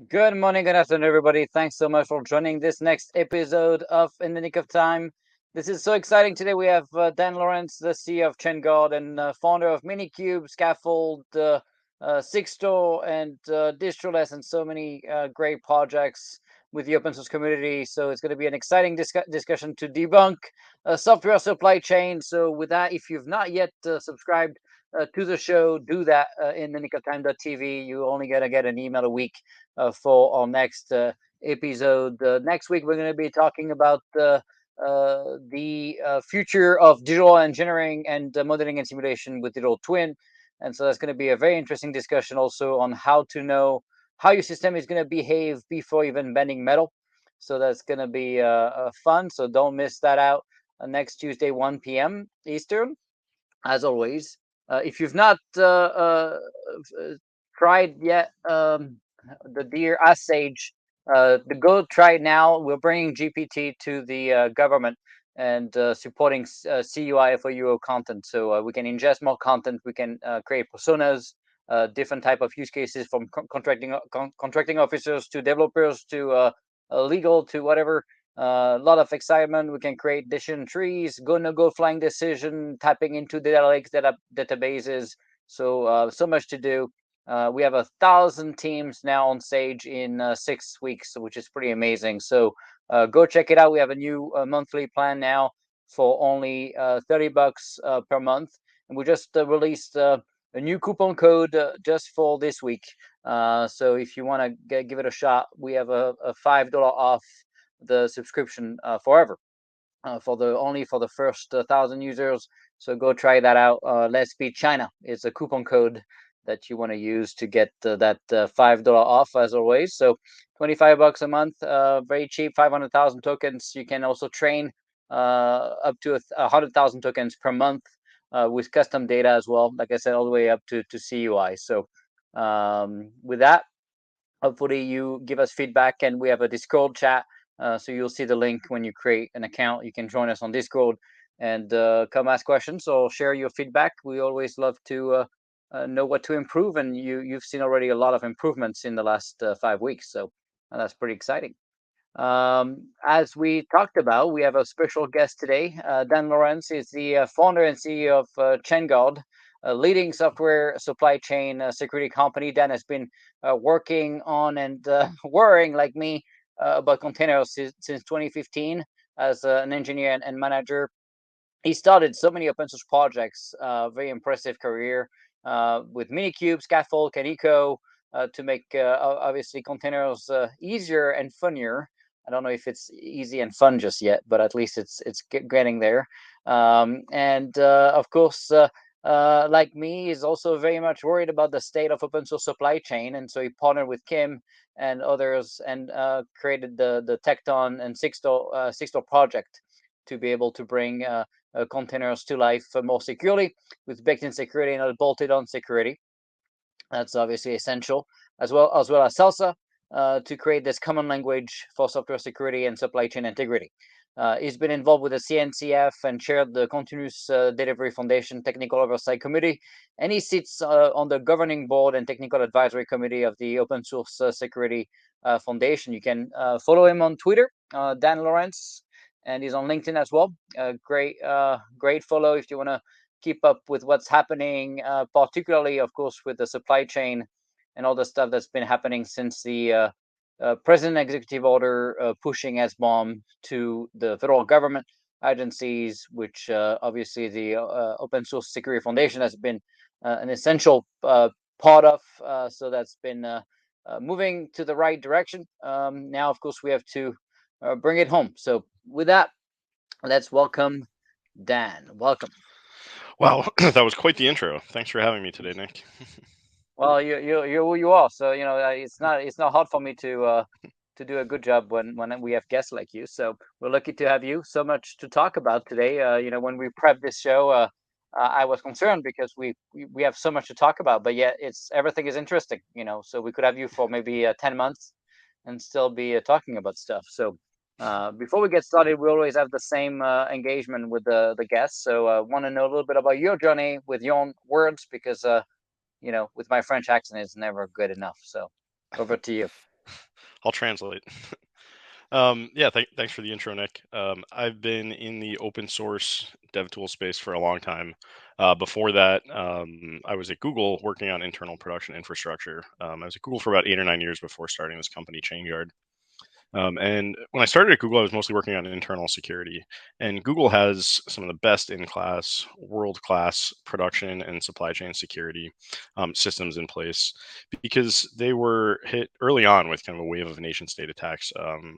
Good morning, good afternoon, everybody. Thanks so much for joining this next episode of In the Nick of Time. This is so exciting. Today we have Dan Lorenc, the CEO of ChainGuard and founder of Minikube, Scaffold, Sigstore, and Distroless, and so many great projects with the open source community. So it's going to be an exciting discussion to debunk software supply chain. So with that, if you've not yet subscribed to the show, do that in the nickofTime.tv. You're only going to get an email a week for our next episode. Next week, we're going to be talking about the future of digital engineering and modeling and simulation with digital twin. And so that's going to be a very interesting discussion also on how to know how your system is going to behave before even bending metal. So that's going to be fun. So don't miss that out next Tuesday, 1 p.m. Eastern. As always, if you've not tried yet the Dear Us Sage, go try it now. We're bringing GPT to the government and supporting CUI for UO content. So we can ingest more content. We can create personas, different type of use cases from contracting officers to developers to legal to whatever. A lot of excitement. We can create decision trees, go no go flying decision, tapping into data lakes, databases. So so much to do. We have 1,000 teams now on Sage in 6 weeks, which is pretty amazing. So go check it out. We have a new monthly plan now for only $30 per month, and we just released a new coupon code just for this week. So if you want to give it a shot, we have a $5 off the subscription forever for the first 1,000 users. So go try that out. Let's Beat China is a coupon code that you want to use to get that $5 off as always. So $25 a month, very cheap, 500,000 tokens. You can also train up to 100,000 tokens per month with custom data as well. Like I said, all the way up to CUI. So with that, hopefully you give us feedback, and we have a Discord chat. So you'll see the link when you create an account. You can join us on Discord and come ask questions or share your feedback. We always love to know what to improve, and you've seen already a lot of improvements in the last 5 weeks. So that's pretty exciting. As we talked about, we have a special guest today. Dan Lorenc is the founder and CEO of ChainGuard, a leading software supply chain security company. Dan has been working on and worrying like me about containers since 2015 as an engineer and manager. He started so many open source projects, very impressive career with Minikube, Scaffold, Canico, to make obviously containers easier and funnier. I don't know if it's easy and fun just yet, but at least it's getting there. And of course, like me, is also very much worried about the state of open source supply chain, and so he partnered with Kim and others and created the Tecton and Sigstore project to be able to bring containers to life more securely with baked-in security and bolted-on security. That's obviously essential, as well as Salsa to create this common language for software security and supply chain integrity. He's been involved with the CNCF and chaired the Continuous Delivery Foundation Technical Oversight Committee, and he sits on the governing board and technical advisory committee of the Open Source Security Foundation. You can follow him on Twitter, Dan Lorenc, and he's on LinkedIn as well. Great follow if you want to keep up with what's happening, particularly, of course, with the supply chain and all the stuff that's been happening since the president executive order pushing SBOM to the federal government agencies, which obviously the Open Source Security Foundation has been an essential part of. So that's been moving to the right direction. Now, of course, we have to bring it home. So with that, let's welcome Dan. Welcome. Wow, that was quite the intro. Thanks for having me today, Nick. Well, you're who you are, so it's not hard for me to do a good job when we have guests like you. So we're lucky to have you. So much to talk about today. When we prepped this show, I was concerned because we have so much to talk about, but yet everything is interesting. So we could have you for maybe 10 months and still be talking about stuff. So before we get started, we always have the same engagement with the guests. So I want to know a little bit about your journey with your own words, because with my French accent, it's never good enough. So over to you. I'll translate. Yeah, thanks for the intro, Nick. I've been in the open source dev tool space for a long time. Before that, I was at Google working on internal production infrastructure. I was at Google for about 8 or 9 years before starting this company, ChainGuard. And when I started at Google, I was mostly working on internal security. And Google has some of the best in class, world class production and supply chain security systems in place because they were hit early on with kind of a wave of nation state attacks,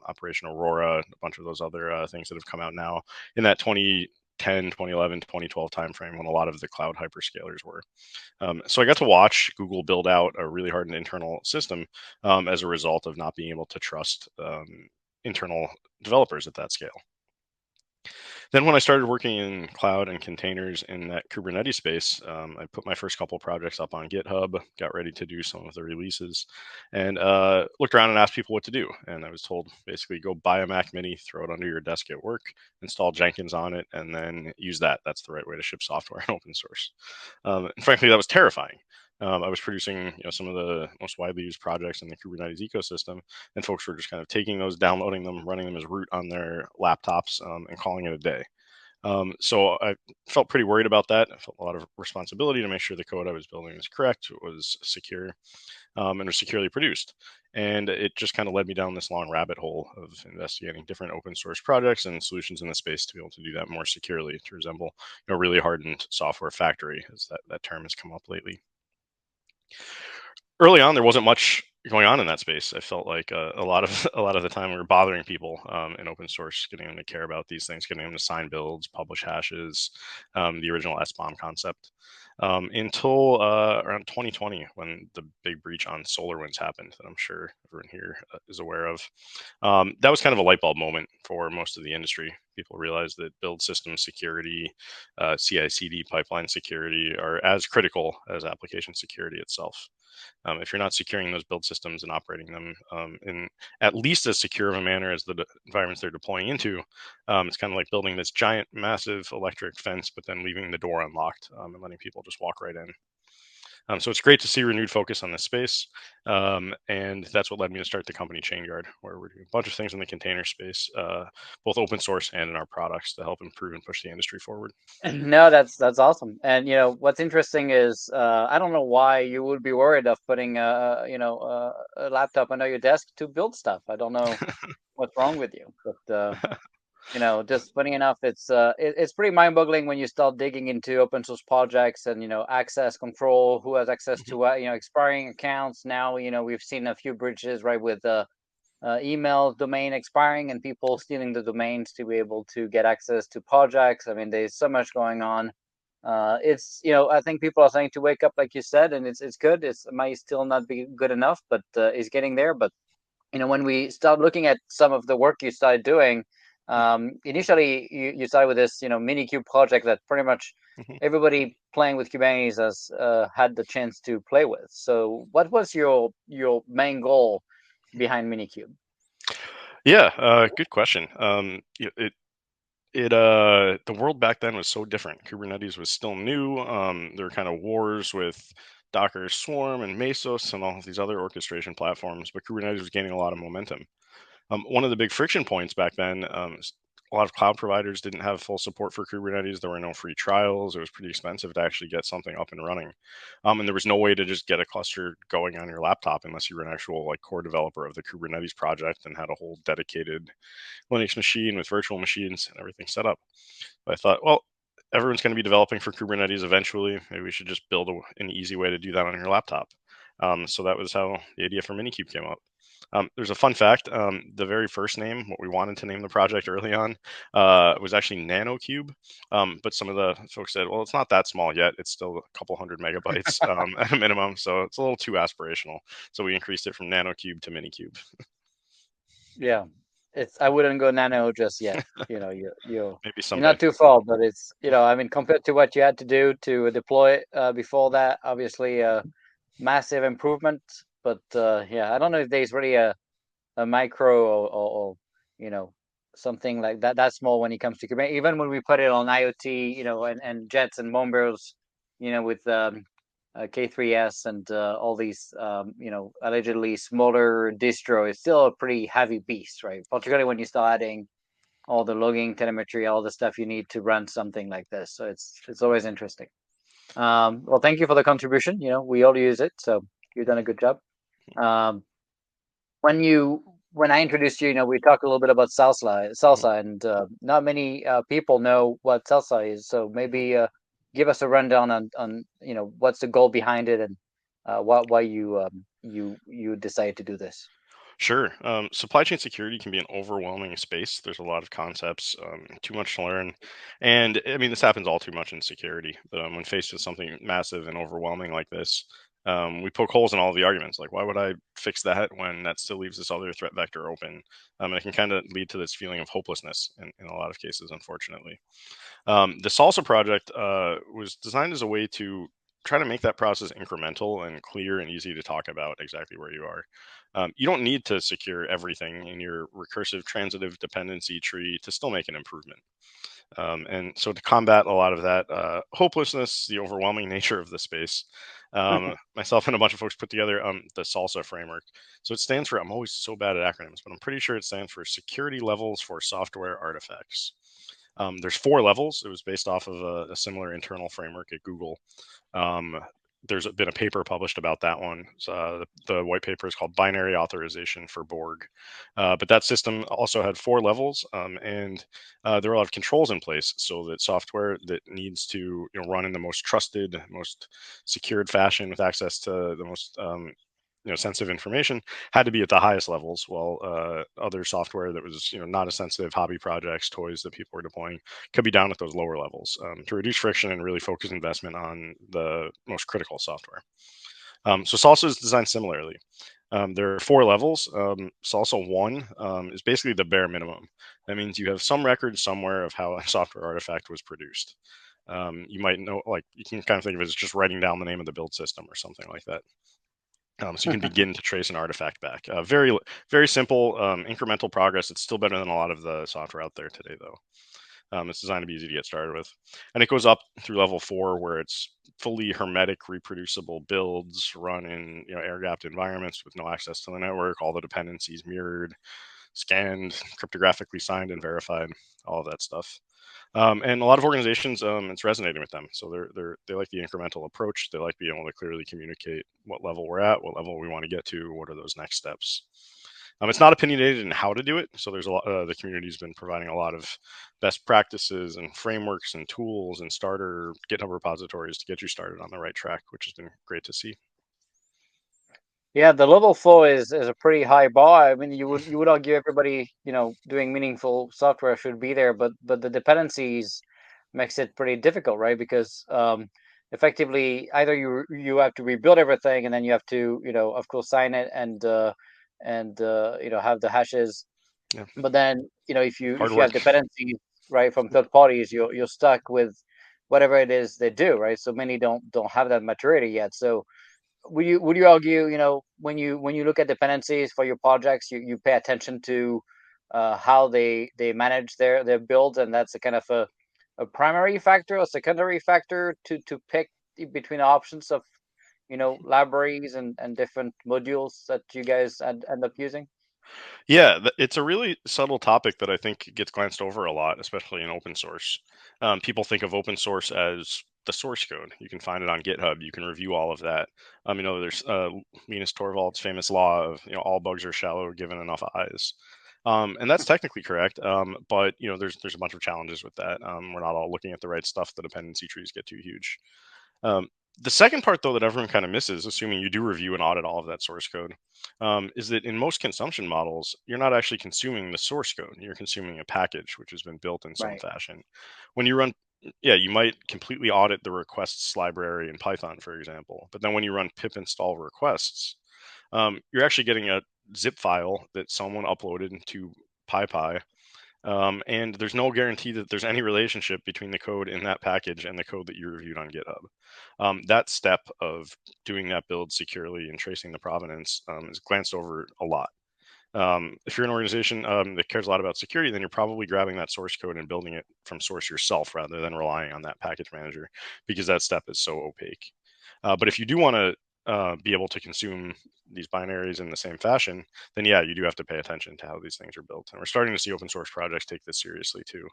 Operation Aurora, a bunch of those other things that have come out now in that 2010, 2011, 2012 timeframe when a lot of the cloud hyperscalers were. So I got to watch Google build out a really hardened internal system as a result of not being able to trust internal developers at that scale. Then when I started working in cloud and containers in that Kubernetes space, I put my first couple projects up on GitHub, got ready to do some of the releases, and looked around and asked people what to do. And I was told basically go buy a Mac Mini, throw it under your desk at work, install Jenkins on it, and then use that. That's the right way to ship software in open source. And frankly, that was terrifying. I was producing, some of the most widely used projects in the Kubernetes ecosystem, and folks were just kind of taking those, downloading them, running them as root on their laptops, and calling it a day. So I felt pretty worried about that. I felt a lot of responsibility to make sure the code I was building was correct, it was secure, and was securely produced. And it just kind of led me down this long rabbit hole of investigating different open source projects and solutions in the space to be able to do that more securely, to resemble, really hardened software factory, as that term has come up lately. Early on, there wasn't much going on in that space. I felt like a lot of a lot of the time we were bothering people in open source, getting them to care about these things, getting them to sign builds, publish hashes, the original SBOM concept, until around 2020 when the big breach on SolarWinds happened that I'm sure everyone here is aware of. That was kind of a light bulb moment for most of the industry. People realized that build system security, CI/CD pipeline security are as critical as application security itself. If you're not securing those build systems and operating them in at least as secure of a manner as the environments they're deploying into, it's kind of like building this giant, massive electric fence, but then leaving the door unlocked and letting people just walk right in. So it's great to see renewed focus on this space. And that's what led me to start the company ChainGuard, where we're doing a bunch of things in the container space, both open source and in our products to help improve and push the industry forward. No, that's awesome. And what's interesting is I don't know why you would be worried of putting a laptop under your desk to build stuff. I don't know what's wrong with you, but just funny enough, it's pretty mind-boggling when you start digging into open source projects and access control, who has access to what, expiring accounts. Now we've seen a few breaches, right, with email domain expiring and people stealing the domains to be able to get access to projects. I mean, there's so much going on. It's I think people are starting to wake up, like you said, and it's good. It might still not be good enough, but it's getting there. But when we start looking at some of the work you started doing, initially you started with this Minikube project that pretty much Mhm. everybody playing with Kubernetes has had the chance to play with. So what was your main goal behind Minikube? Yeah, good question. The world back then was so different. Kubernetes was still new. There were kind of wars with Docker Swarm and Mesos and all of these other orchestration platforms, but Kubernetes was gaining a lot of momentum. One of the big friction points back then, a lot of cloud providers didn't have full support for Kubernetes. There were no free trials. It was pretty expensive to actually get something up and running. And there was no way to just get a cluster going on your laptop unless you were an actual core developer of the Kubernetes project and had a whole dedicated Linux machine with virtual machines and everything set up. But I thought, well, everyone's going to be developing for Kubernetes eventually. Maybe we should just build an easy way to do that on your laptop. So that was how the idea for Minikube came up. There's a fun fact. The very first name, what we wanted to name the project early on, was actually NanoCube. But some of the folks said, well, it's not that small yet. It's still a couple hundred megabytes at a minimum. So it's a little too aspirational. So we increased it from NanoCube to Minikube. Yeah, I wouldn't go nano just yet. Maybe You're someday. not too far, but it's I mean, compared to what you had to do to deploy it before that, obviously a massive improvement. But yeah, I don't know if there's really a micro or something like that small when it comes to Kubernetes. Even when we put it on IoT, and Jets and Bombers, with K3s and all these allegedly smaller distro is still a pretty heavy beast, right? Particularly when you start adding all the logging telemetry, all the stuff you need to run something like this. So it's always interesting. Well, thank you for the contribution. We all use it, so you've done a good job. Um, when I introduced you, we talked a little bit about salsa, and not many people know what salsa is. So maybe give us a rundown on what's the goal behind it, and why you decided to do this. Sure. Supply chain security can be an overwhelming space. There's a lot of concepts, too much to learn. And I mean, this happens all too much in security. But when faced with something massive and overwhelming like this, we poke holes in all the arguments. Like, why would I fix that when that still leaves this other threat vector open? And it can kind of lead to this feeling of hopelessness in a lot of cases, unfortunately. The Salsa project was designed as a way to try to make that process incremental and clear and easy to talk about exactly where you are. You don't need to secure everything in your recursive transitive dependency tree to still make an improvement. And so to combat a lot of that hopelessness, the overwhelming nature of the space, myself and a bunch of folks put together the SALSA framework. So it stands for, I'm always so bad at acronyms, but I'm pretty sure it stands for Security Levels for Software Artifacts. There's 4 levels. It was based off of a similar internal framework at Google. Um, there's been a paper published about that one. The white paper is called Binary Authorization for Borg. But that system also had 4 levels, and there are a lot of controls in place so that software that needs to run in the most trusted, most secured fashion with access to the most sensitive information had to be at the highest levels, while other software that was not as sensitive, hobby projects, toys that people were deploying, could be down at those lower levels to reduce friction and really focus investment on the most critical software. So Salsa is designed similarly. There are 4 levels. Salsa 1 is basically the bare minimum. That means you have some record somewhere of how a software artifact was produced. You might know, like, you can kind of think of it as just writing down the name of the build system or something like that. So you can begin to trace an artifact back. Very, very simple, incremental progress. It's still better than a lot of the software out there today, though. It's designed to be easy to get started with, and it goes up through level 4, where it's fully hermetic, reproducible builds run in air-gapped environments with no access to the network. All the dependencies mirrored, scanned, cryptographically signed, and verified. All of that stuff. And a lot of organizations, it's resonating with them. So they like the incremental approach. They like being able to clearly communicate what level we're at, what level we want to get to, what are those next steps. It's not opinionated in how to do it. So there's a lot. The community's been providing a lot of best practices and frameworks and tools and starter GitHub repositories to get you started on the right track, which has been great to see. Yeah, the level 4 is a pretty high bar. I mean, you would argue everybody doing meaningful software should be there, but the dependencies makes it pretty difficult, right? Because effectively, either you have to rebuild everything, and then you have to of course sign it and have the hashes. Yeah, But then if you hard if you have work. dependencies, right, from third parties, you're stuck with whatever it is they do, right? So many don't have that maturity yet. So would you argue, when you look at dependencies for your projects, you pay attention to how they manage their builds, and that's a kind of a primary factor or secondary factor to pick between options of libraries and different modules that you guys end up using? Yeah, it's a really subtle topic that I think gets glanced over a lot, especially in open source. People think of open source as the source code. You can find it on GitHub. You can review all of that. There's Linus Torvalds' famous law of all bugs are shallow given enough eyes. And that's technically correct, but there's a bunch of challenges with that. We're not all looking at the right stuff. The dependency trees get too huge. Um, the second part, though, that everyone kind of misses, assuming you do review and audit all of that source code, is that in most consumption models, you're not actually consuming the source code. You're consuming a package which has been built in some Right. fashion. When you run, yeah, you might completely audit the requests library in Python, for example. But then when you run pip install requests, you're actually getting a zip file that someone uploaded into PyPy, and there's no guarantee that there's any relationship between the code in that package and the code that you reviewed on GitHub. That step of doing that build securely and tracing the provenance is glanced over a lot. If you're an organization that cares a lot about security, then you're probably grabbing that source code and building it from source yourself rather than relying on that package manager, because that step is so opaque. But if you do want to be able to consume these binaries in the same fashion, then yeah, you do have to pay attention to how these things are built. And we're starting to see open source projects take this seriously too.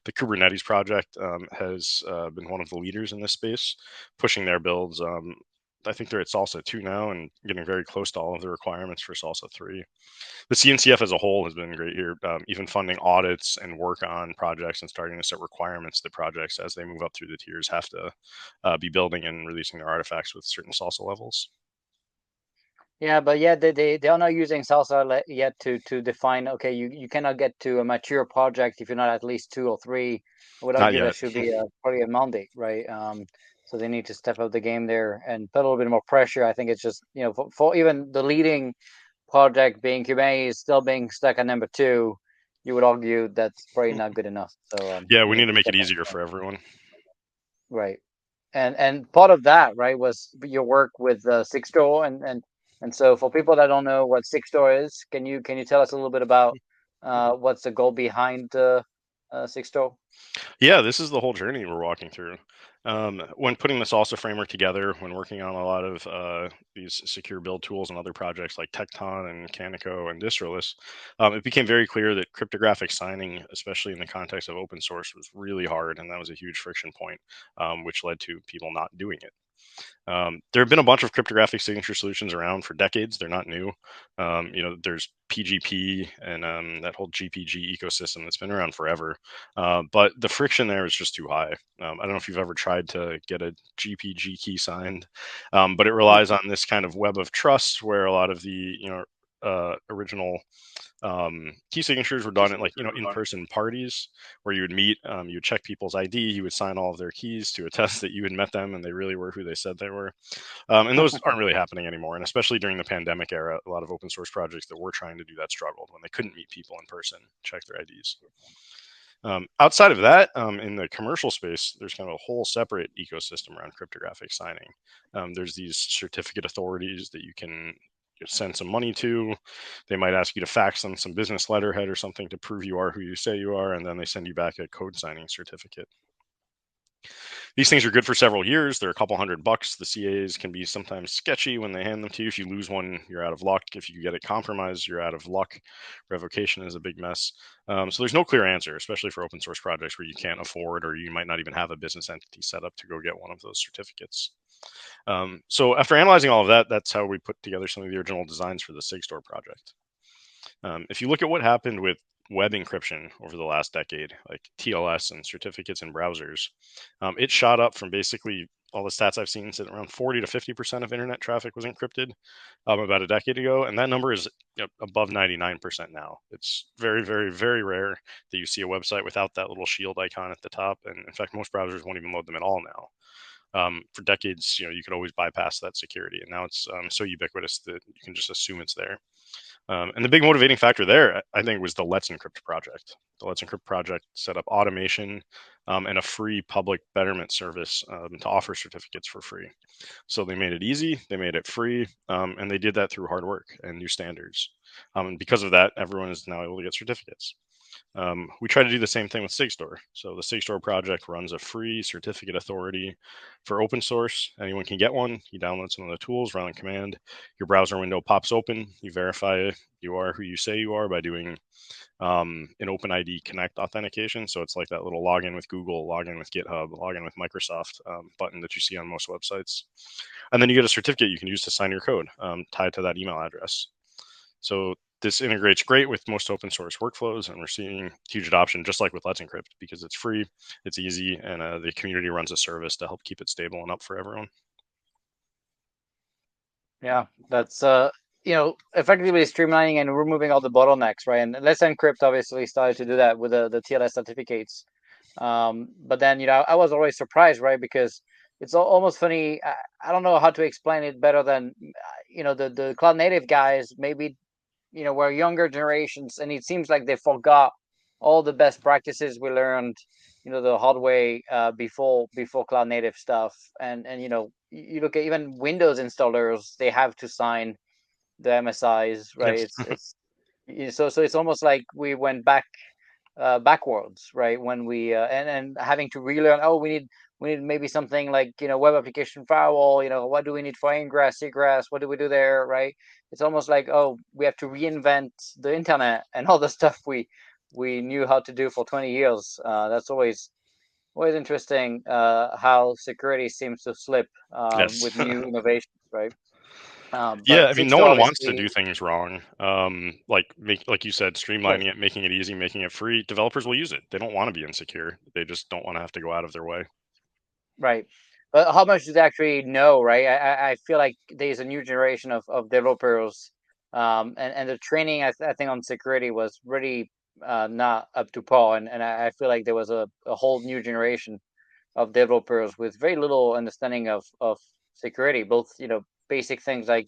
The Kubernetes project has been one of the leaders in this space, pushing their builds. I think they're at Salsa 2 now and getting very close to all of the requirements for Salsa 3. The CNCF as a whole has been great here, even funding audits and work on projects and starting to set requirements that projects, as they move up through the tiers, have to be building and releasing their artifacts with certain Salsa levels. Yeah, but yeah, they are not using Salsa yet to define. Okay, you cannot get to a mature project if you're not at least 2 or 3. I would Not argue that yet. should be probably a mandate, right? So they need to step up the game there and put a little bit more pressure. I think it's just for even the leading project being Kubernetes still being stuck at number 2, you would argue that's probably not good enough. So Yeah, they we need need to to make it step up, easier for everyone. right? And part of that, right, was your work with Sigstore, and so for people that don't know what Sigstore is, can you tell us a little bit about what's the goal behind Sigstore? Yeah, this is the whole journey we're walking through. When putting the Salsa framework together, when working on a lot of these secure build tools and other projects like Tecton and Canico and Distroless, it became very clear that cryptographic signing, especially in the context of open source, was really hard, and that was a huge friction point, which led to people not doing it. There have been a bunch of cryptographic signature solutions around for decades. They're not new. There's PGP and that whole GPG ecosystem that's been around forever. But the friction there is just too high. I don't know if you've ever tried to get a GPG key signed, but it relies on this kind of web of trust where a lot of the original key signatures were done at in-person parties where you would meet, you would check people's ID, you would sign all of their keys to attest that you had met them and they really were who they said they were. And those aren't really happening anymore. And especially during the pandemic era, a lot of open source projects that were trying to do that struggled when they couldn't meet people in person, check their IDs. Outside of that, in the commercial space, there's kind of a whole separate ecosystem around cryptographic signing. There's these certificate authorities that you can send some money to. They might ask you to fax them some business letterhead or something to prove you are who you say you are, and then they send you back a code signing certificate. These things are good for several years. They're a couple $100. The CAs can be sometimes sketchy when they hand them to you. If you lose one, you're out of luck. If you get it compromised, you're out of luck. Revocation is a big mess. So there's no clear answer, especially for open source projects where you can't afford or you might not even have a business entity set up to go get one of those certificates. So after analyzing all of that, that's how we put together some of the original designs for the Sigstore project. If you look at what happened with web encryption over the last decade, like TLS and certificates in browsers, it shot up from basically all the stats I've seen said around 40 to 50% of internet traffic was encrypted about a decade ago, and that number is above 99% now. It's very, very, very rare that you see a website without that little shield icon at the top, and in fact, most browsers won't even load them at all now. For decades, you could always bypass that security, and now it's so ubiquitous that you can just assume it's there. And the big motivating factor there, I think, was the Let's Encrypt project. The Let's Encrypt project set up automation and a free public betterment service to offer certificates for free. So they made it easy, they made it free, and they did that through hard work and new standards. And because of that, everyone is now able to get certificates. We try to do the same thing with Sigstore. So the Sigstore project runs a free certificate authority for open source. Anyone can get one. You download some of the tools, run a command. Your browser window pops open. You verify you are who you say you are by doing an OpenID Connect authentication. So it's like that little login with Google, login with GitHub, login with Microsoft button that you see on most websites. And then you get a certificate you can use to sign your code tied to that email address. So this integrates great with most open source workflows, and we're seeing huge adoption, just like with Let's Encrypt, because it's free, it's easy, and the community runs a service to help keep it stable and up for everyone. Yeah, that's effectively streamlining and removing all the bottlenecks, right? And Let's Encrypt obviously started to do that with the TLS certificates. But then I was always surprised, right? Because it's almost funny. I don't know how to explain it better than the cloud native guys maybe were younger generations, and it seems like they forgot all the best practices we learned the hard way before cloud native stuff. And you look at even Windows installers, they have to sign the MSIs, right? Yes. So it's almost like we went backwards, right? When we and having to relearn. Oh, we need maybe something like, web application firewall. What do we need for ingress, egress? What do we do there, right? It's almost like, oh, we have to reinvent the internet and all the stuff we knew how to do for 20 years. That's always interesting, how security seems to slip, Yes. with new innovations, right? Yeah, But I mean, no Sigstore one wants to obviously, do things wrong. Like you said, of course, streamlining it, making it easy, making it free. Developers will use it. They don't want to be insecure. They just don't want to have to go out of their way. right. But how much do they actually know, right? I feel like there's a new generation of developers, and the training, I think, on security was really, not up to par, and I feel like there was a whole new generation of developers with very little understanding of security, both, basic things like,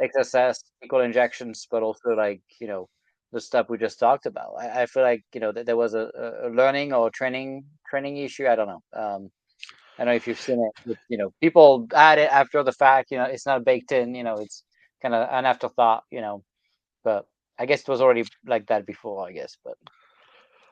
XSS, SQL injections, but also, like, the stuff we just talked about. I feel like, that there was a learning or training issue. I don't know. I don't know if you've seen it. With, people add it after the fact. It's not baked in. It's kind of an afterthought. But I guess it was already like that before. I guess, but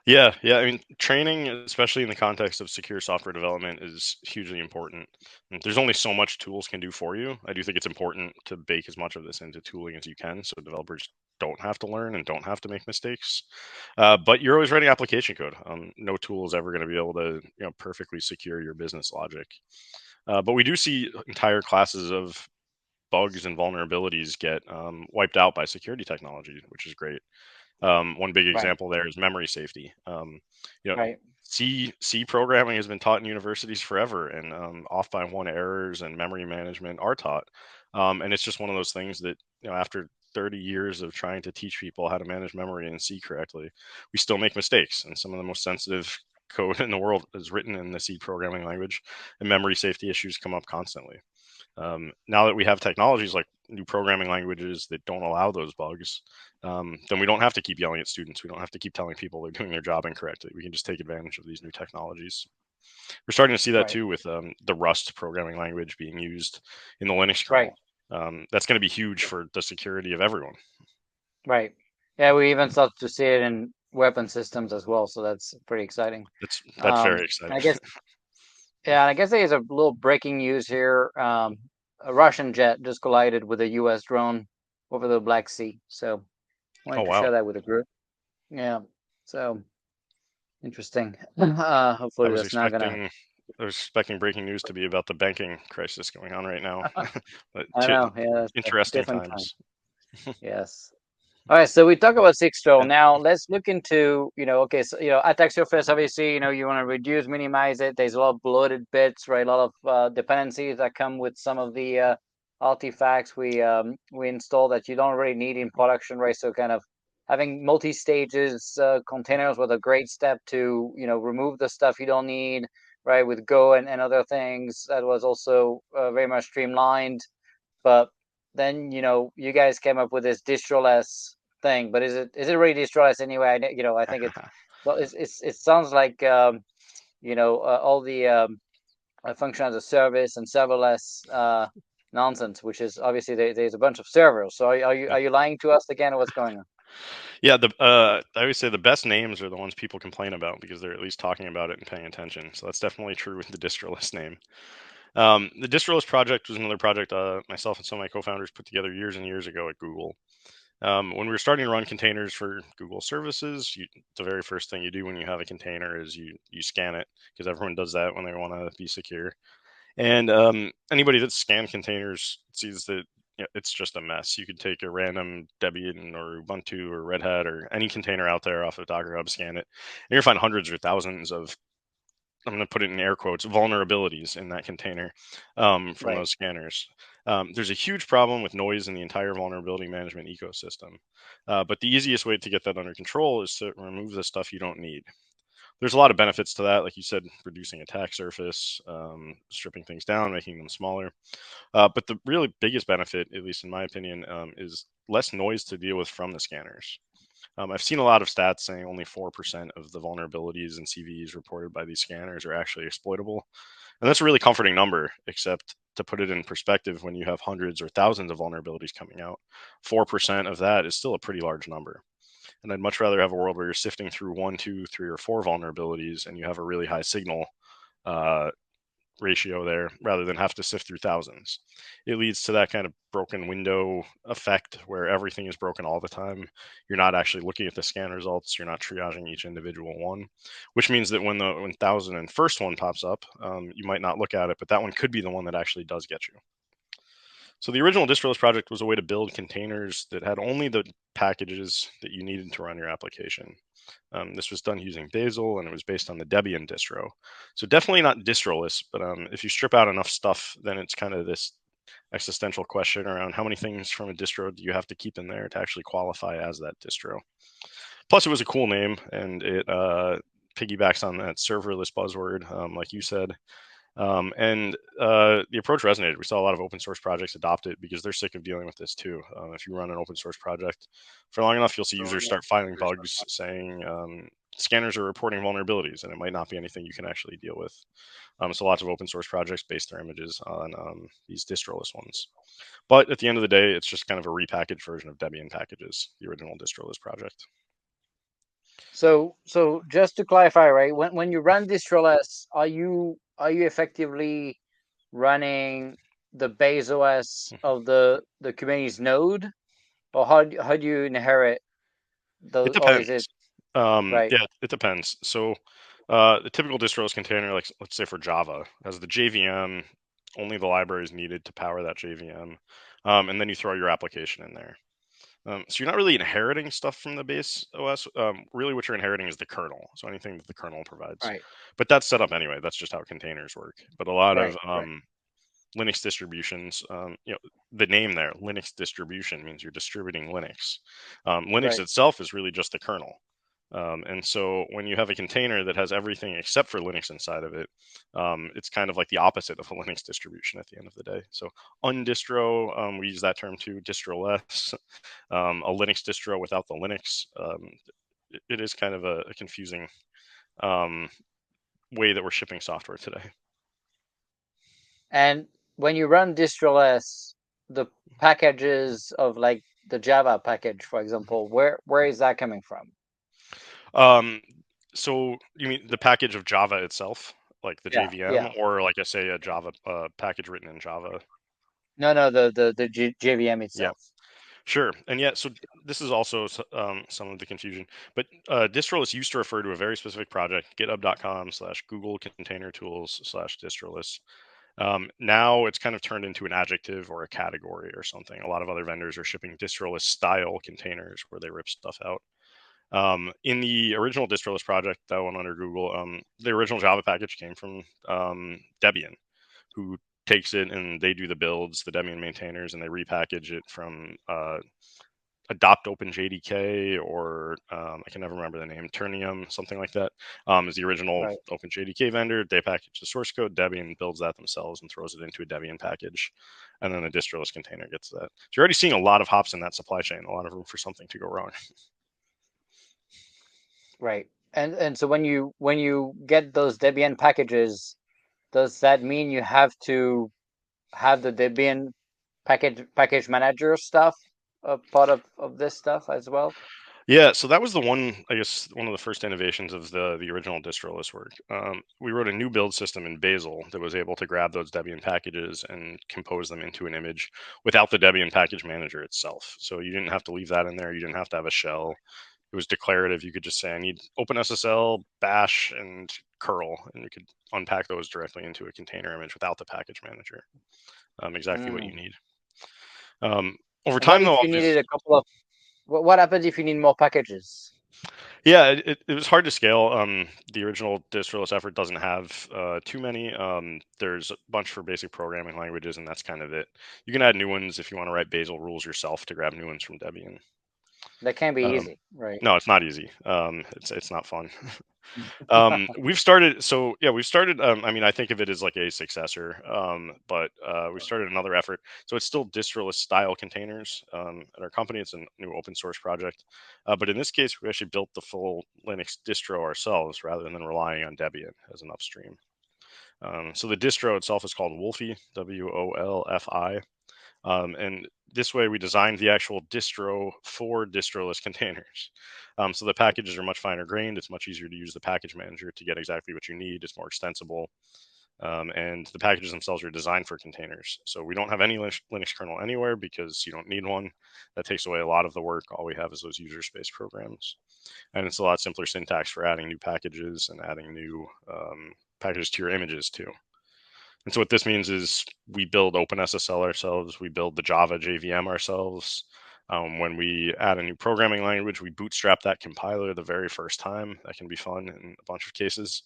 Yeah, yeah. I mean, training, especially in the context of secure software development, is hugely important. And there's only so much tools can do for you. I do think it's important to bake as much of this into tooling as you can, so developers don't have to learn and don't have to make mistakes. But you're always writing application code. No tool is ever going to be able to, perfectly secure your business logic. But we do see entire classes of bugs and vulnerabilities get wiped out by security technology, which is great. One big right, example there is memory safety. You know, right, C programming has been taught in universities forever, and off by one errors and memory management are taught. And it's just one of those things that, after 30 years of trying to teach people how to manage memory and C correctly, we still make mistakes. And some of the most sensitive code in the world is written in the C programming language, and memory safety issues come up constantly. Now that we have technologies like new programming languages that don't allow those bugs, then we don't have to keep yelling at students. We don't have to keep telling people they're doing their job incorrectly. We can just take advantage of these new technologies. We're starting to see that right, too with the Rust programming language being used in the Linux right, kernel. That's going to be huge for the security of everyone. right. Yeah, we even start to see it in weapon systems as well. So that's pretty exciting. That's very exciting. I guess, yeah, I guess there's a little breaking news here. A Russian jet just collided with a U.S. drone over the Black Sea. So Oh wanted to wow, share that with the group. Yeah. So interesting. I Hopefully was that's not gonna. expecting I was expecting breaking news to be about the banking crisis going on right now. But I know. Yeah, that's a interesting different time. times. Yes. All right, so we talk about Sigstore. Now let's look into, okay, so, attack surface, obviously, you want to reduce, minimize it. There's a lot of bloated bits, right? A lot of, dependencies that come with some of the, artifacts we install that you don't really need in production, right? So kind of having multi-stages, containers was a great step to, remove the stuff you don't need, right? With Go and other things, that was also, very much streamlined. But then, you guys came up with this distroless thing. But is it really distroless anyway? I think it's, well, it sounds like, all the, function as a service and serverless, nonsense, which is obviously there's a bunch of servers. So are you lying to us again, or what's going on? Yeah, I always say the best names are the ones people complain about because they're at least talking about it and paying attention. So that's definitely true with the Distroless name. The Distroless project was another project myself and some of my co-founders put together years and years ago at Google. When we were starting to run containers for Google services, the very first thing you do when you have a container is you scan it because everyone does that when they want to be secure. And anybody that's scanned containers sees that it's just a mess. You could take a random Debian or Ubuntu or Red Hat or any container out there off of Docker Hub, scan it, and you're gonna find hundreds or thousands of, I'm going to put it in air quotes, vulnerabilities in that container from Right, those scanners. There's a huge problem with noise in the entire vulnerability management ecosystem. But the easiest way to get that under control is to remove the stuff you don't need. There's a lot of benefits to that, like you said, reducing attack surface, stripping things down, making them smaller. But the really biggest benefit, at least in my opinion, is less noise to deal with from the scanners. I've seen a lot of stats saying only 4% of the vulnerabilities and CVEs reported by these scanners are actually exploitable. And that's a really comforting number, except to put it in perspective, when you have hundreds or thousands of vulnerabilities coming out, 4% of that is still a pretty large number. And I'd much rather have a world where you're sifting through one, two, three, or four vulnerabilities and you have a really high signal, uh, ratio there rather than have to sift through thousands. It leads to that kind of broken window effect where everything is broken all the time. You're not actually looking at the scan results. You're not triaging each individual one, which means that when the 1001st one pops up, you might not look at it, but that one could be the one that actually does get you. So the original Distroless project was a way to build containers that had only the packages that you needed to run your application. This was done using Bazel, and it was based on the Debian distro. So definitely not distroless, but if you strip out enough stuff, then it's kind of this existential question around how many things from a distro do you have to keep in there to actually qualify as that distro. Plus, it was a cool name, and it piggybacks on that serverless buzzword, like you said. The approach resonated. We saw a lot of open source projects adopt it because they're sick of dealing with this too. If you run an open source project for long enough, you'll see users start filing bugs saying scanners are reporting vulnerabilities, and it might not be anything you can actually deal with. So lots of open source projects base their images on these distroless ones. But at the end of the day, it's just kind of a repackaged version of Debian packages, the original distroless project. So just to clarify, right? When you run Distroless, are you effectively running the base OS of the Kubernetes node, or how do you inherit It those, or is it depends. right? Yeah, it depends. So the typical distros container, like let's say for Java, has the JVM, only the libraries needed to power that JVM, and then you throw your application in there. So you're not really inheriting stuff from the base OS. Really, what you're inheriting is the kernel. So anything that the kernel provides. Right, But that's set up anyway. That's just how containers work. But a lot of right. Linux distributions, the name there, Linux distribution, means you're distributing Linux. Linux Right. itself is really just the kernel. And so when you have a container that has everything except for Linux inside of it, it's kind of like the opposite of a Linux distribution at the end of the day. So undistro, we use that term too, distroless, a Linux distro without the Linux. It is kind of a confusing um, way that we're shipping software today. And when you run Distroless, the packages of like the Java package, for example, where is that coming from? Um, so you mean the package of Java itself, like the Yeah, JVM, yeah. or like I say a Java package written in Java? No, the JVM Yeah, itself. sure. And yeah, so this is also some of the confusion. But distroless used to refer to a very specific project, github.com/Google Container Tools/distroless. Now it's kind of turned into an adjective or a category or something. A lot of other vendors are shipping distroless style containers where they rip stuff out. In the original distroless project that went under Google, the original Java package came from Debian, who takes it and they do the builds, the Debian maintainers, and they repackage it from Adopt OpenJDK or I can never remember the name, Turnium, something like that. Is the original Right. OpenJDK vendor. They package the source code. Debian builds that themselves and throws it into a Debian package, and then the distroless container gets that. So you're already seeing a lot of hops in that supply chain, a lot of room for something to go wrong. Right. And so when you get those Debian packages, does that mean you have to have the Debian package manager stuff a part of this stuff as well? Yeah, so that was the one, I guess, one of the first innovations of the original distroless work. We wrote a new build system in Bazel that was able to grab those Debian packages and compose them into an image without the Debian package manager itself. So you didn't have to leave that in there. You didn't have to have a shell. It was declarative. You could just say, I need OpenSSL, Bash, and curl, and you could unpack those directly into a container image without the package manager. Exactly what you Mm. need. Over And what time, if though, you needed a couple of what happens if you need more packages? yeah, it was hard to scale. The original distroless effort doesn't have too many. There's a bunch for basic programming languages, and that's kind of it. You can add new ones if you want to write Bazel rules yourself to grab new ones from Debian. That can be Um, easy, right? no, it's not easy. It's not fun. We've started. So yeah, we've started. I mean, I think of it as like a successor. But we started another effort. So it's still distroless style containers. At our company, it's a new open source project. But in this case, we actually built the full Linux distro ourselves rather than relying on Debian as an upstream. So the distro itself is called Wolfi, WOLFI. And this way, we designed the actual distro for distroless containers. So the packages are much finer grained. It's much easier to use the package manager to get exactly what you need. It's more extensible. And the packages themselves are designed for containers. So we don't have any Linux kernel anywhere because you don't need one. That takes away a lot of the work. All we have is those user space programs. And it's a lot simpler syntax for adding new packages and adding new packages to your images too. And so what this means is we build OpenSSL ourselves. We build the Java JVM ourselves. When we add a new programming language, we bootstrap that compiler the very first time. That can be fun in a bunch of cases.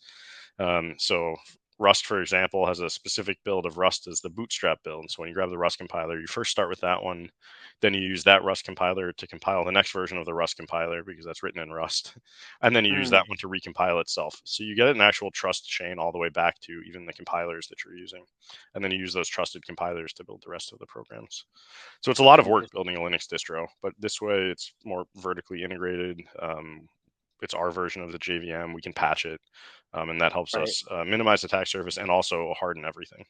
So Rust, for example, has a specific build of Rust as the bootstrap build. So when you grab the Rust compiler, you first start with that one. Then you use that Rust compiler to compile the next version of the Rust compiler because that's written in Rust. And then you use Mm, that one to recompile itself. So you get an actual trust chain all the way back to even the compilers that you're using. And then you use those trusted compilers to build the rest of the programs. So it's a lot of work interesting. building a Linux distro, but this way it's more vertically integrated. It's our version of the JVM. We can patch it, and that helps Right. us minimize attack surface and also harden everything.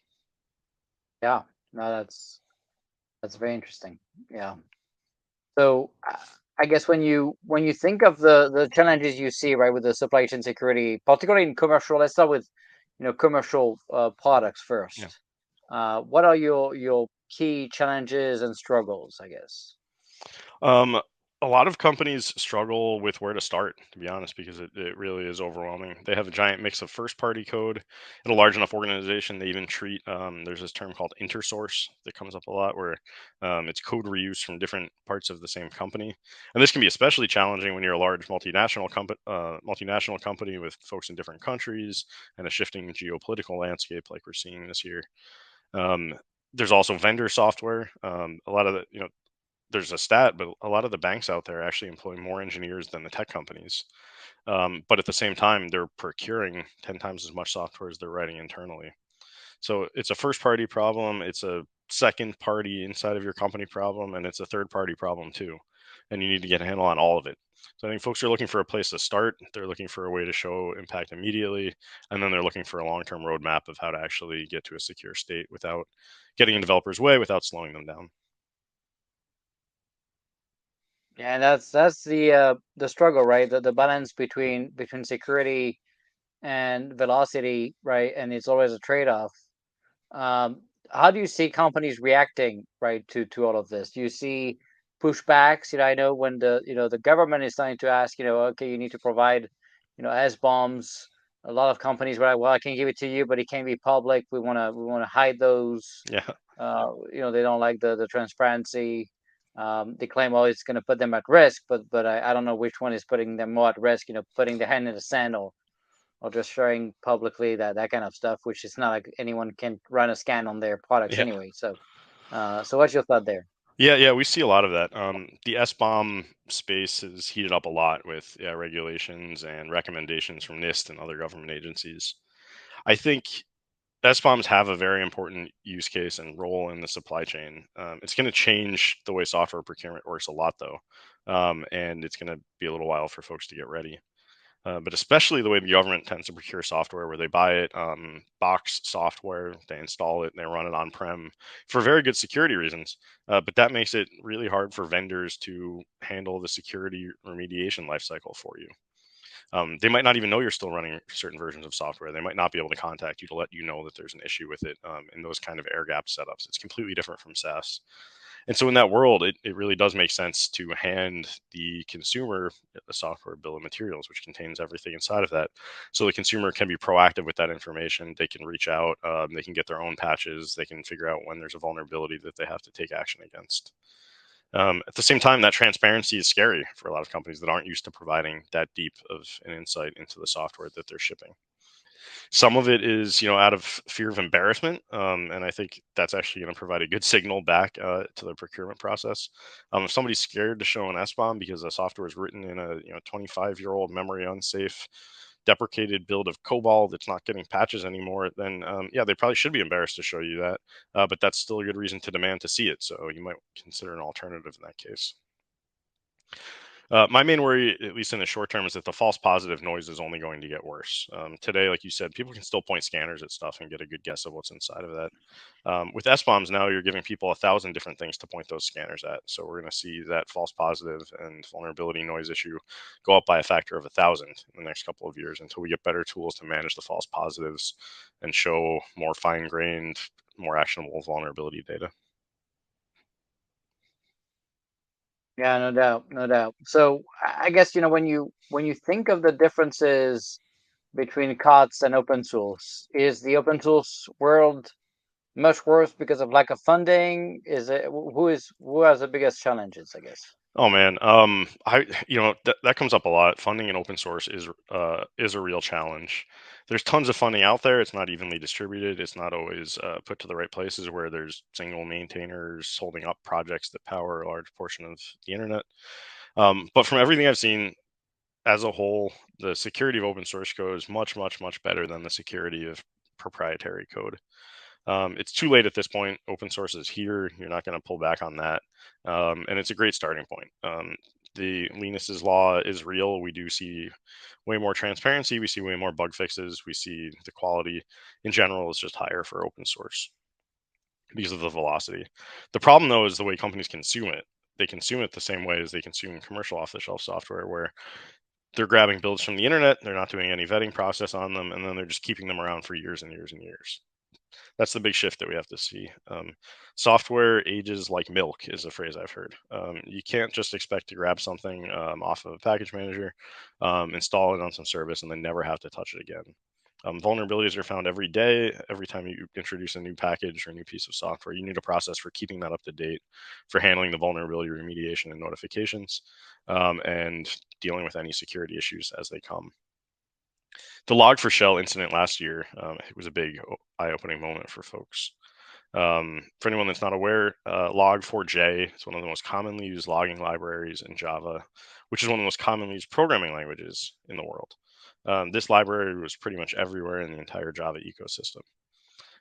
Yeah. No, that's very interesting. Yeah. So I guess when you think of the challenges you see, right, with the supply chain security, particularly in commercial, let's start with commercial products Yeah. first. What are your key challenges and struggles, I guess? Um, a lot of companies struggle with where to start, to be honest, because it really is overwhelming. They have a giant mix of first party code. In a large enough organization, they even treat, there's this term called intersource that comes up a lot where it's code reuse from different parts of the same company. And this can be especially challenging when you're a large multinational company with folks in different countries and a shifting geopolitical landscape like we're seeing this year. Um, there's also vendor software. A lot of the, there's a stat, but a lot of the banks out there actually employ more engineers than the tech companies. But at the same time, they're procuring 10 times as much software as they're writing internally. So it's a first party problem, it's a second party inside of your company problem, and it's a third party problem too. And you need to get a handle on all of it. So I think folks are looking for a place to start. They're looking for a way to show impact immediately. And then they're looking for a long term roadmap of how to actually get to a secure state without getting in developers' way, without slowing them down. Yeah, and that's the struggle, right? The balance between security and velocity, right? And it's always a trade-off. Um, how do you see companies reacting, right, to all of this? Do you see pushbacks? I know when the government is starting to ask, okay, you need to provide, S bombs. A lot of companies were like, well, I can give it to you, but it can't be public. We wanna hide those. Yeah. They don't like the transparency. They claim, oh, it's going to put them at risk, but I don't know which one is putting them more at risk. Putting the hand in the sand or just sharing publicly that kind of stuff, which is not like anyone can run a scan on their products Yeah. anyway. So what's your thought there? Yeah, we see a lot of that. The SBOM space has heated up a lot with regulations and recommendations from NIST and other government agencies. I think SBOMs have a very important use case and role in the supply chain. It's going to change the way software procurement works a lot, though, and it's going to be a little while for folks to get ready. But especially the way the government tends to procure software, where they buy it box software, they install it, and they run it on prem for very good security reasons. But that makes it really hard for vendors to handle the security remediation lifecycle for you. They might not even know you're still running certain versions of software. They might not be able to contact you to let you know that there's an issue with it in those kind of air gap setups. It's completely different from SaaS. And so in that world, it really does make sense to hand the consumer a software bill of materials, which contains everything inside of that. So the consumer can be proactive with that information. They can reach out, they can get their own patches, they can figure out when there's a vulnerability that they have to take action against. At the same time, that transparency is scary for a lot of companies that aren't used to providing that deep of an insight into the software that they're shipping. Some of it is, out of fear of embarrassment, and I think that's actually going to provide a good signal back to the procurement process. If somebody's scared to show an SBOM because the software is written in a 25-year-old memory unsafe, deprecated build of COBOL that's not getting patches anymore, then yeah, they probably should be embarrassed to show you that. But that's still a good reason to demand to see it. So you might consider an alternative in that case. My main worry, at least in the short term, is that the false positive noise is only going to get worse. Today, like you said, people can still point scanners at stuff and get a good guess of what's inside of that. With SBOMs now, you're giving people 1,000 different things to point those scanners at. So we're going to see that false positive and vulnerability noise issue go up by a factor of 1,000 in the next couple of years until we get better tools to manage the false positives and show more fine-grained, more actionable vulnerability data. Yeah, no doubt, no doubt. So I guess when you think of the differences between COTS and open source, is the open source world much worse because of lack of funding? Is it who has the biggest challenges, I guess? Oh man, that comes up a lot. Funding in open source is a real challenge. There's tons of funding out there. It's not evenly distributed. It's not always put to the right places where there's single maintainers holding up projects that power a large portion of the internet. But from everything I've seen, as a whole, the security of open source code is much, much, much better than the security of proprietary code. It's too late at this point. Open source is here. You're not going to pull back on that. And it's a great starting point. The Linus's law is real. We do see way more transparency. We see way more bug fixes. We see the quality in general is just higher for open source because of the velocity. The problem, though, is the way companies consume it. They consume it the same way as they consume commercial off-the-shelf software, where they're grabbing builds from the internet. They're not doing any vetting process on them, and then they're just keeping them around for years and years and years. That's the big shift that we have to see. Software ages like milk is a phrase I've heard. You can't just expect to grab something off of a package manager, install it on some service, and then never have to touch it again. Vulnerabilities are found every day. Every time you introduce a new package or a new piece of software, you need a process for keeping that up to date, for handling the vulnerability remediation and notifications, and dealing with any security issues as they come. The Log4Shell incident last year, it was a big eye-opening moment for folks. For anyone that's not aware, Log4j is one of the most commonly used logging libraries in Java, which is one of the most commonly used programming languages in the world. This library was pretty much everywhere in the entire Java ecosystem.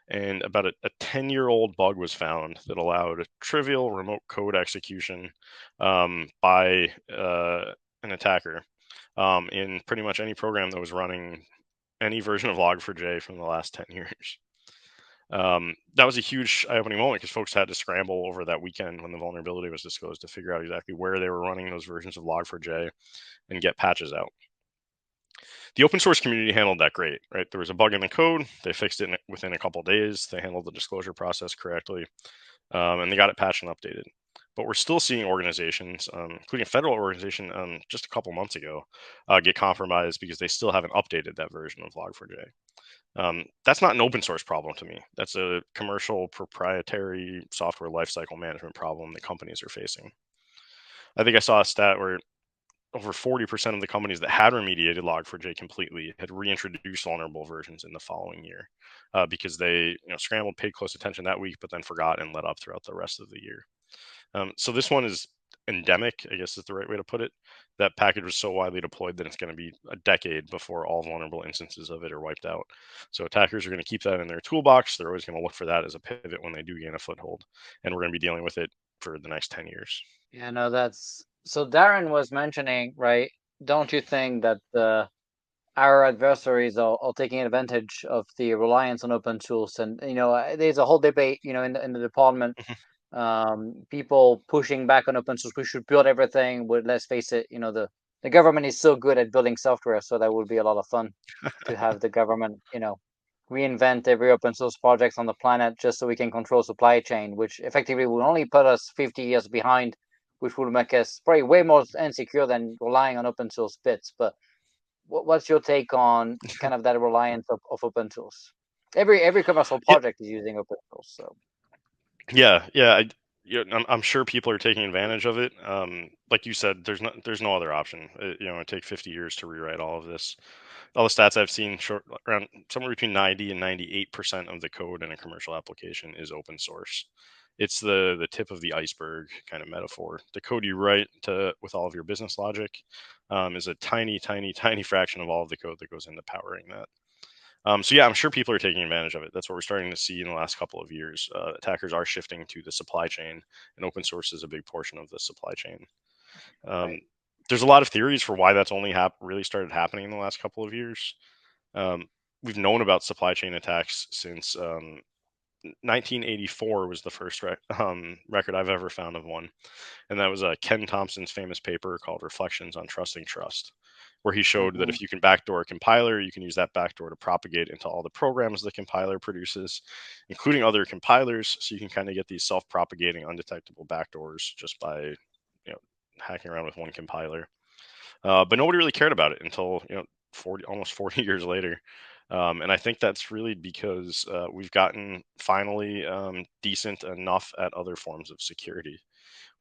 And about a 10-year-old bug was found that allowed trivial remote code execution by an attacker in pretty much any program that was running any version of Log4j from the last 10 years. That was a huge eye-opening moment because folks had to scramble over that weekend when the vulnerability was disclosed to figure out exactly where they were running those versions of Log4j and get patches out. The open source community handled that great, right? There was a bug in the code. They fixed it within a couple days. They handled the disclosure process correctly, and they got it patched and updated. But we're still seeing organizations, including a federal organization just a couple months ago, get compromised because they still haven't updated that version of Log4j. That's not an open source problem to me. That's a commercial proprietary software lifecycle management problem that companies are facing. I think I saw a stat where over 40% of the companies that had remediated Log4j completely had reintroduced vulnerable versions in the following year because they scrambled, paid close attention that week, but then forgot and let up throughout the rest of the year. So this one is endemic, I guess is the right way to put it. That package was so widely deployed that it's going to be a decade before all vulnerable instances of it are wiped out. So attackers are going to keep that in their toolbox. They're always going to look for that as a pivot when they do gain a foothold. And we're going to be dealing with it for the next 10 years. Yeah, no, that's so Darren was mentioning, right? Don't you think that our adversaries are taking advantage of the reliance on open source? And there's a whole debate, in the department, people pushing back on open source. We should build everything. But let's face it, the government is so good at building software, so that would be a lot of fun to have the government, reinvent every open source project on the planet just so we can control supply chain, which effectively will only put us 50 years behind, which will make us probably way more insecure than relying on open source bits. But what's your take on kind of that reliance of open source? Every commercial Yeah, project is using open source, so. yeah. I'm sure people are taking advantage of it. Like you said, there's no other option. It take 50 years to rewrite all of this. All the stats I've seen, around somewhere between 90 and 98% of the code in a commercial application is open source. It's the tip of the iceberg kind of metaphor. The code you write with all of your business logic is a tiny, tiny, tiny fraction of all of the code that goes into powering that. So yeah, I'm sure people are taking advantage of it. That's what we're starting to see in the last couple of years. Attackers are shifting to the supply chain, and open source is a big portion of the supply chain. Um, Right. There's a lot of theories for why that's only really started happening in the last couple of years. Um, we've known about supply chain attacks since 1984 was the first record I've ever found of one, and that was Ken Thompson's famous paper called "Reflections on Trusting Trust," where he showed that Hmm. if you can backdoor a compiler, you can use that backdoor to propagate into all the programs the compiler produces, including other compilers. So you can kind of get these self-propagating, undetectable backdoors just by hacking around with one compiler. But nobody really cared about it until almost 40 years later. And I think that's really because we've gotten finally decent enough at other forms of security.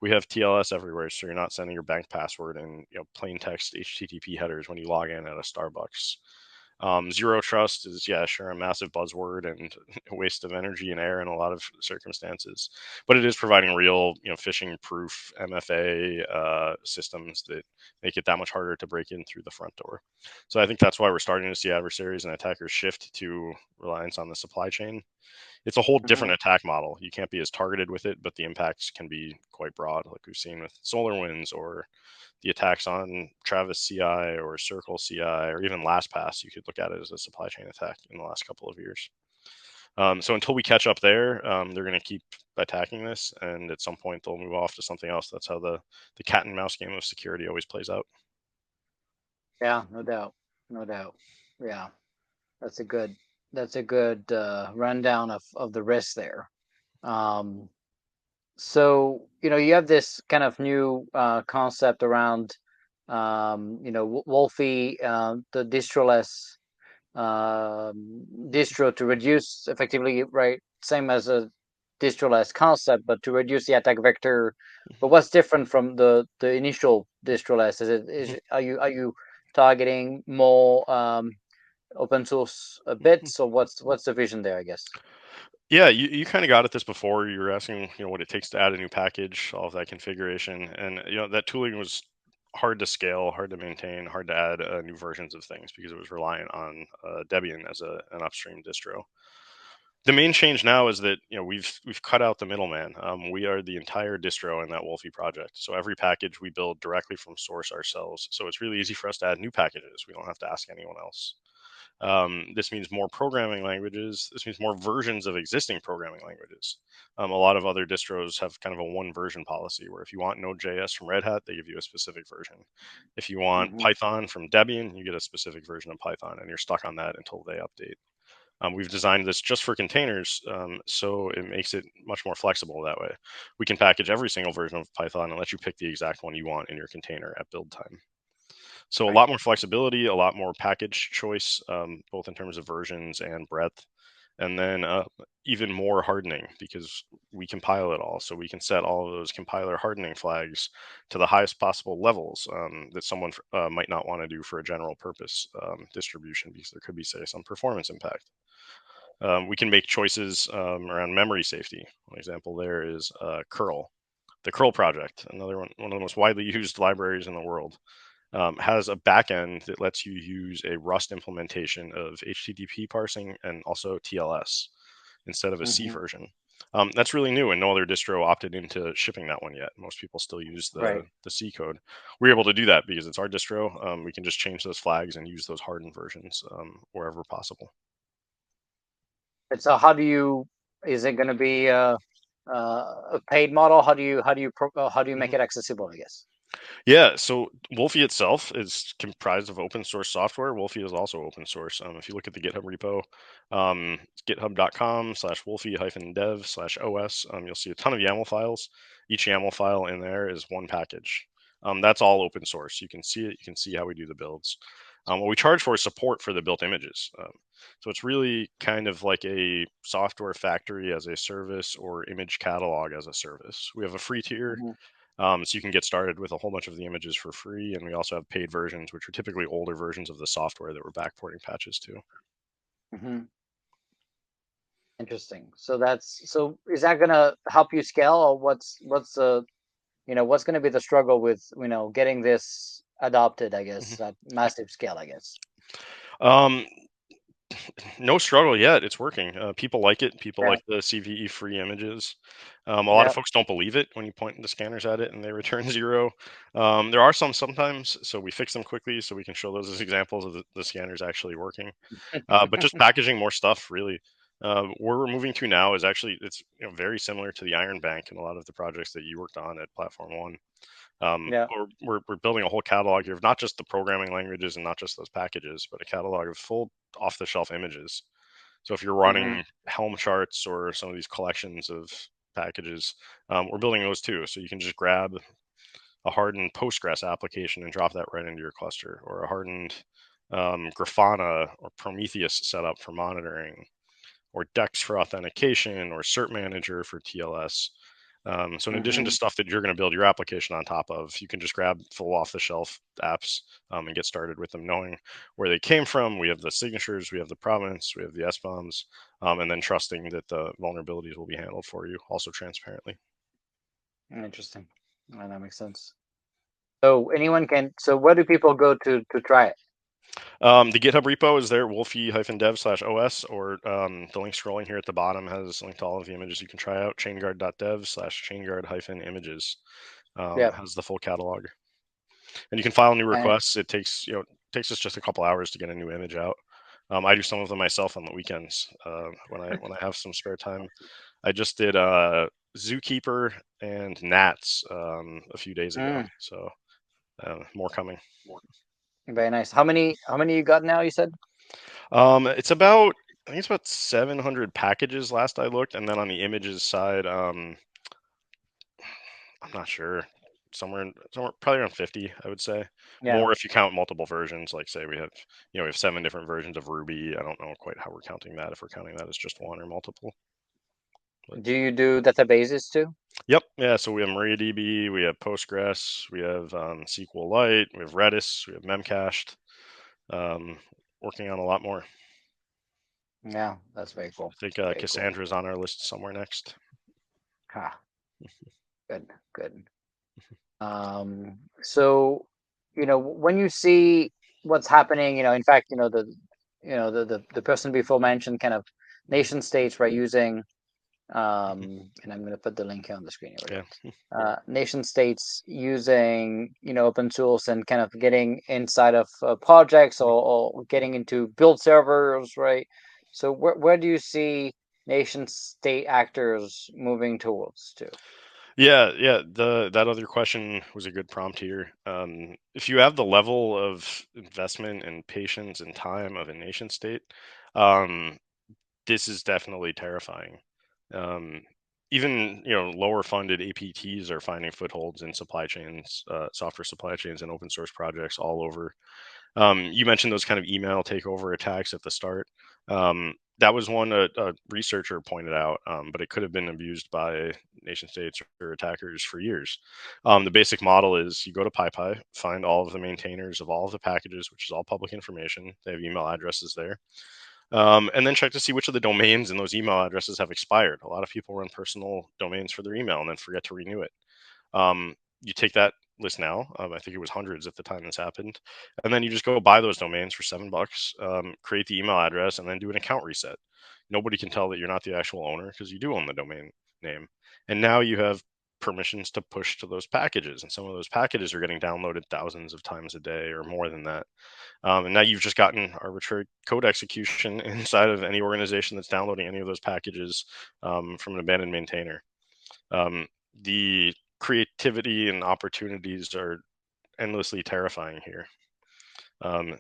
We have TLS everywhere, so you're not sending your bank password in plain text HTTP headers when you log in at a Starbucks. Zero trust is, yeah, sure, a massive buzzword and a waste of energy and air in a lot of circumstances, but it is providing real, phishing-proof MFA systems that make it that much harder to break in through the front door. So I think that's why we're starting to see adversaries and attackers shift to reliance on the supply chain. It's a whole Hmm. different attack model. You can't be as targeted with it, but the impacts can be quite broad, like we've seen with SolarWinds or the attacks on Travis CI or Circle CI or even LastPass. You could look at it as a supply chain attack in the last couple of years. So until we catch up there, they're going to keep attacking this, and at some point they'll move off to something else. That's how the cat and mouse game of security always plays out. Yeah, no doubt, no doubt. Yeah, that's a good rundown of the risks there. Um, so you have this kind of new concept around Wolfi, the distroless distro to reduce effectively, right? Same as a distroless concept, but to reduce the attack vector. But what's different from the initial distroless? Are you targeting more open source bits, or what's the vision there? I guess. Yeah, you kind of got at this before. You were asking, what it takes to add a new package, all of that configuration, and that tooling was hard to scale, hard to maintain, hard to add new versions of things because it was reliant on Debian as an upstream distro. The main change now is that we've cut out the middleman. We are the entire distro in that Wolfie project. So every package we build directly from source ourselves. So it's really easy for us to add new packages. We don't have to ask anyone else. This means more programming languages. This means more versions of existing programming languages. A lot of other distros have kind of a one version policy where if you want Node.js from Red Hat, they give you a specific version. If you want Hmm. Python from Debian, you get a specific version of Python, and you're stuck on that until they update. We've designed this just for containers, so it makes it much more flexible that way. We can package every single version of Python and let you pick the exact one you want in your container at build time. So a Right. lot more flexibility, a lot more package choice, both in terms of versions and breadth, and then even more hardening because we compile it all. So we can set all of those compiler hardening flags to the highest possible levels that someone might not want to do for a general purpose distribution because there could be, say, some performance impact. We can make choices around memory safety. One example there is curl. The curl project, one of the most widely used libraries in the world, has a backend that lets you use a Rust implementation of HTTP parsing and also TLS instead of a C Hmm. version. That's really new, and no other distro opted into shipping that one yet. Most people still use Right. the C code. We're able to do that because it's our distro. We can just change those flags and use those hardened versions wherever possible. And so, how do you? Is it going to be a paid model? How do you make Mhm. it accessible? I guess. Yeah, so Wolfie itself is comprised of open source software. Wolfie is also open source. If you look at the GitHub repo, it's github.com/wolfie-dev/os, you'll see a ton of YAML files. Each YAML file in there is one package. That's all open source. You can see it. You can see how we do the builds. What we charge for is support for the built images. So it's really kind of like a software factory as a service or image catalog as a service. We have a free tier, Hmm. so you can get started with a whole bunch of the images for free. And we also have paid versions, which are typically older versions of the software that we're backporting patches to. Hmm. Interesting. So is that going to help you scale, or what's going to be the struggle with getting this adopted? I Mhm. guess at massive scale. I guess. Um, No struggle yet. It's working. People like it. People Right. like the CVE free images. A lot of Yep. folks don't believe it when you point the scanners at it and they return 0. There are some sometimes, so we fix them quickly so we can show those as examples of the scanners actually working. But just packaging more stuff, really. Where we're moving to now is actually it's very similar to the Iron Bank and a lot of the projects that you worked on at Platform One. Yeah. We're building a whole catalog here of not just the programming languages and not just those packages, but a catalog of full off the shelf images. So if you're Hmm. running Helm charts or some of these collections of packages, we're building those too. So you can just grab a hardened Postgres application and drop that right into your cluster, or a hardened Grafana or Prometheus setup for monitoring, or Dex for authentication, or Cert Manager for TLS. So in addition to Hmm. stuff that you're going to build your application on top of, you can just grab full off-the-shelf apps and get started with them, knowing where they came from. We have the signatures, we have the provenance, we have the SBOMs, and then trusting that the vulnerabilities will be handled for you, also transparently. Interesting. That makes sense. So anyone can. So where do people go to try it? The GitHub repo is there, wolfi-dev/os, or the link scrolling here at the bottom has a link to all of the images you can try out. ChainGuard.dev/chainguard-images Yeah. has the full catalog. And you can file new And requests. It takes us just a couple hours to get a new image out. I do some of them myself on the weekends when I have some spare time. I just did Zookeeper and Gnats a few days ago, mm, so more coming. very nice. How many you got now? You said. It's about I think it's about 700 packages last I looked, and then on the images side, I'm not sure. Somewhere probably around 50, I would say. Yeah. More if you count multiple versions. Like say we have 7 different versions of Ruby. I don't know quite how we're counting that. If we're counting that as just one or multiple. But Do you do databases too? yep, yeah. So we have MariaDB, we have Postgres, we have SQLite, we have Redis, we have Memcached. Um, Working on a lot more. Yeah, that's very cool. I think Very cool. Cassandra's on our list somewhere next. Ah, good, good. So, when you see what's happening, in fact, the person before mentioned kind of nation states, right, using, and I'm going to put the link here on the screen. Here we Yeah. go. Nation states using, open tools and kind of getting inside of projects, or getting into build servers, right? So where do you see nation state actors moving towards to? Yeah, yeah. That other question was a good prompt here. If you have the level of investment and patience and time of a nation state, um, this is definitely terrifying. Um, Even lower funded APTs are finding footholds in supply chains, software supply chains, and open source projects all over. You mentioned those kind of email takeover attacks at the start. That was one a researcher pointed out, but it could have been abused by nation states or attackers for years. The basic model is you go to PyPy, find all of the maintainers of all of the packages, which is all public information. They have email addresses there. And then check to see which of the domains in those email addresses have expired. A lot of people run personal domains for their email and then forget to renew it. You take that list now. I think it was hundreds at the time this happened, and then you just go buy those domains for $7. Create the email address, and then do an account reset. Nobody can tell that you're not the actual owner because you do own the domain name, and now you have permissions to push to those packages, and some of those packages are getting downloaded thousands of times a day or more than that. And now you've just gotten arbitrary code execution inside of any organization that's downloading any of those packages from an abandoned maintainer. The creativity and opportunities are endlessly terrifying here.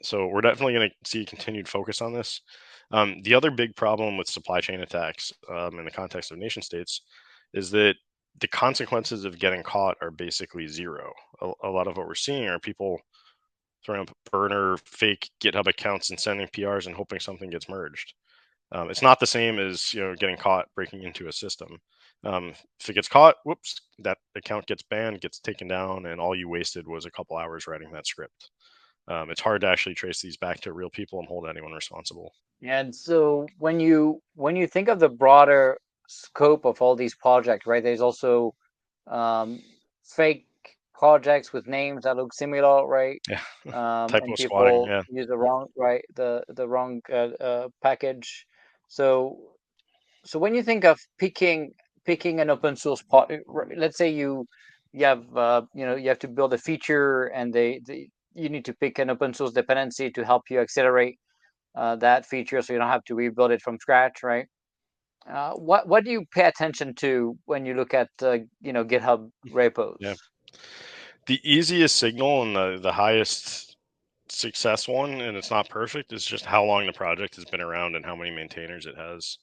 So we're definitely going to see a continued focus on this. The other big problem with supply chain attacks in the context of nation states is that the consequences of getting caught are basically zero. A lot of what we're seeing are people throwing up burner fake GitHub accounts and sending PRs and hoping something gets merged. It's not the same as getting caught breaking into a system. If it gets caught, whoops, that account gets banned, gets taken down, and all you wasted was a couple hours writing that script. It's hard to actually trace these back to real people and hold anyone responsible. And so when you think of the broader scope of all these projects, right? There's also um, fake projects with names that look similar, right? Yeah. And Typo squatting. people Yeah. use the wrong, right, the wrong package. So when you think of picking an open source part, let's say you have you have to build a feature, and you need to pick an open source dependency to help you accelerate that feature, so you don't have to rebuild it from scratch, right? What do you pay attention to when you look at GitHub repos? Yeah. The easiest signal and the highest success one, and it's not perfect, is just how long the project has been around and how many maintainers it has.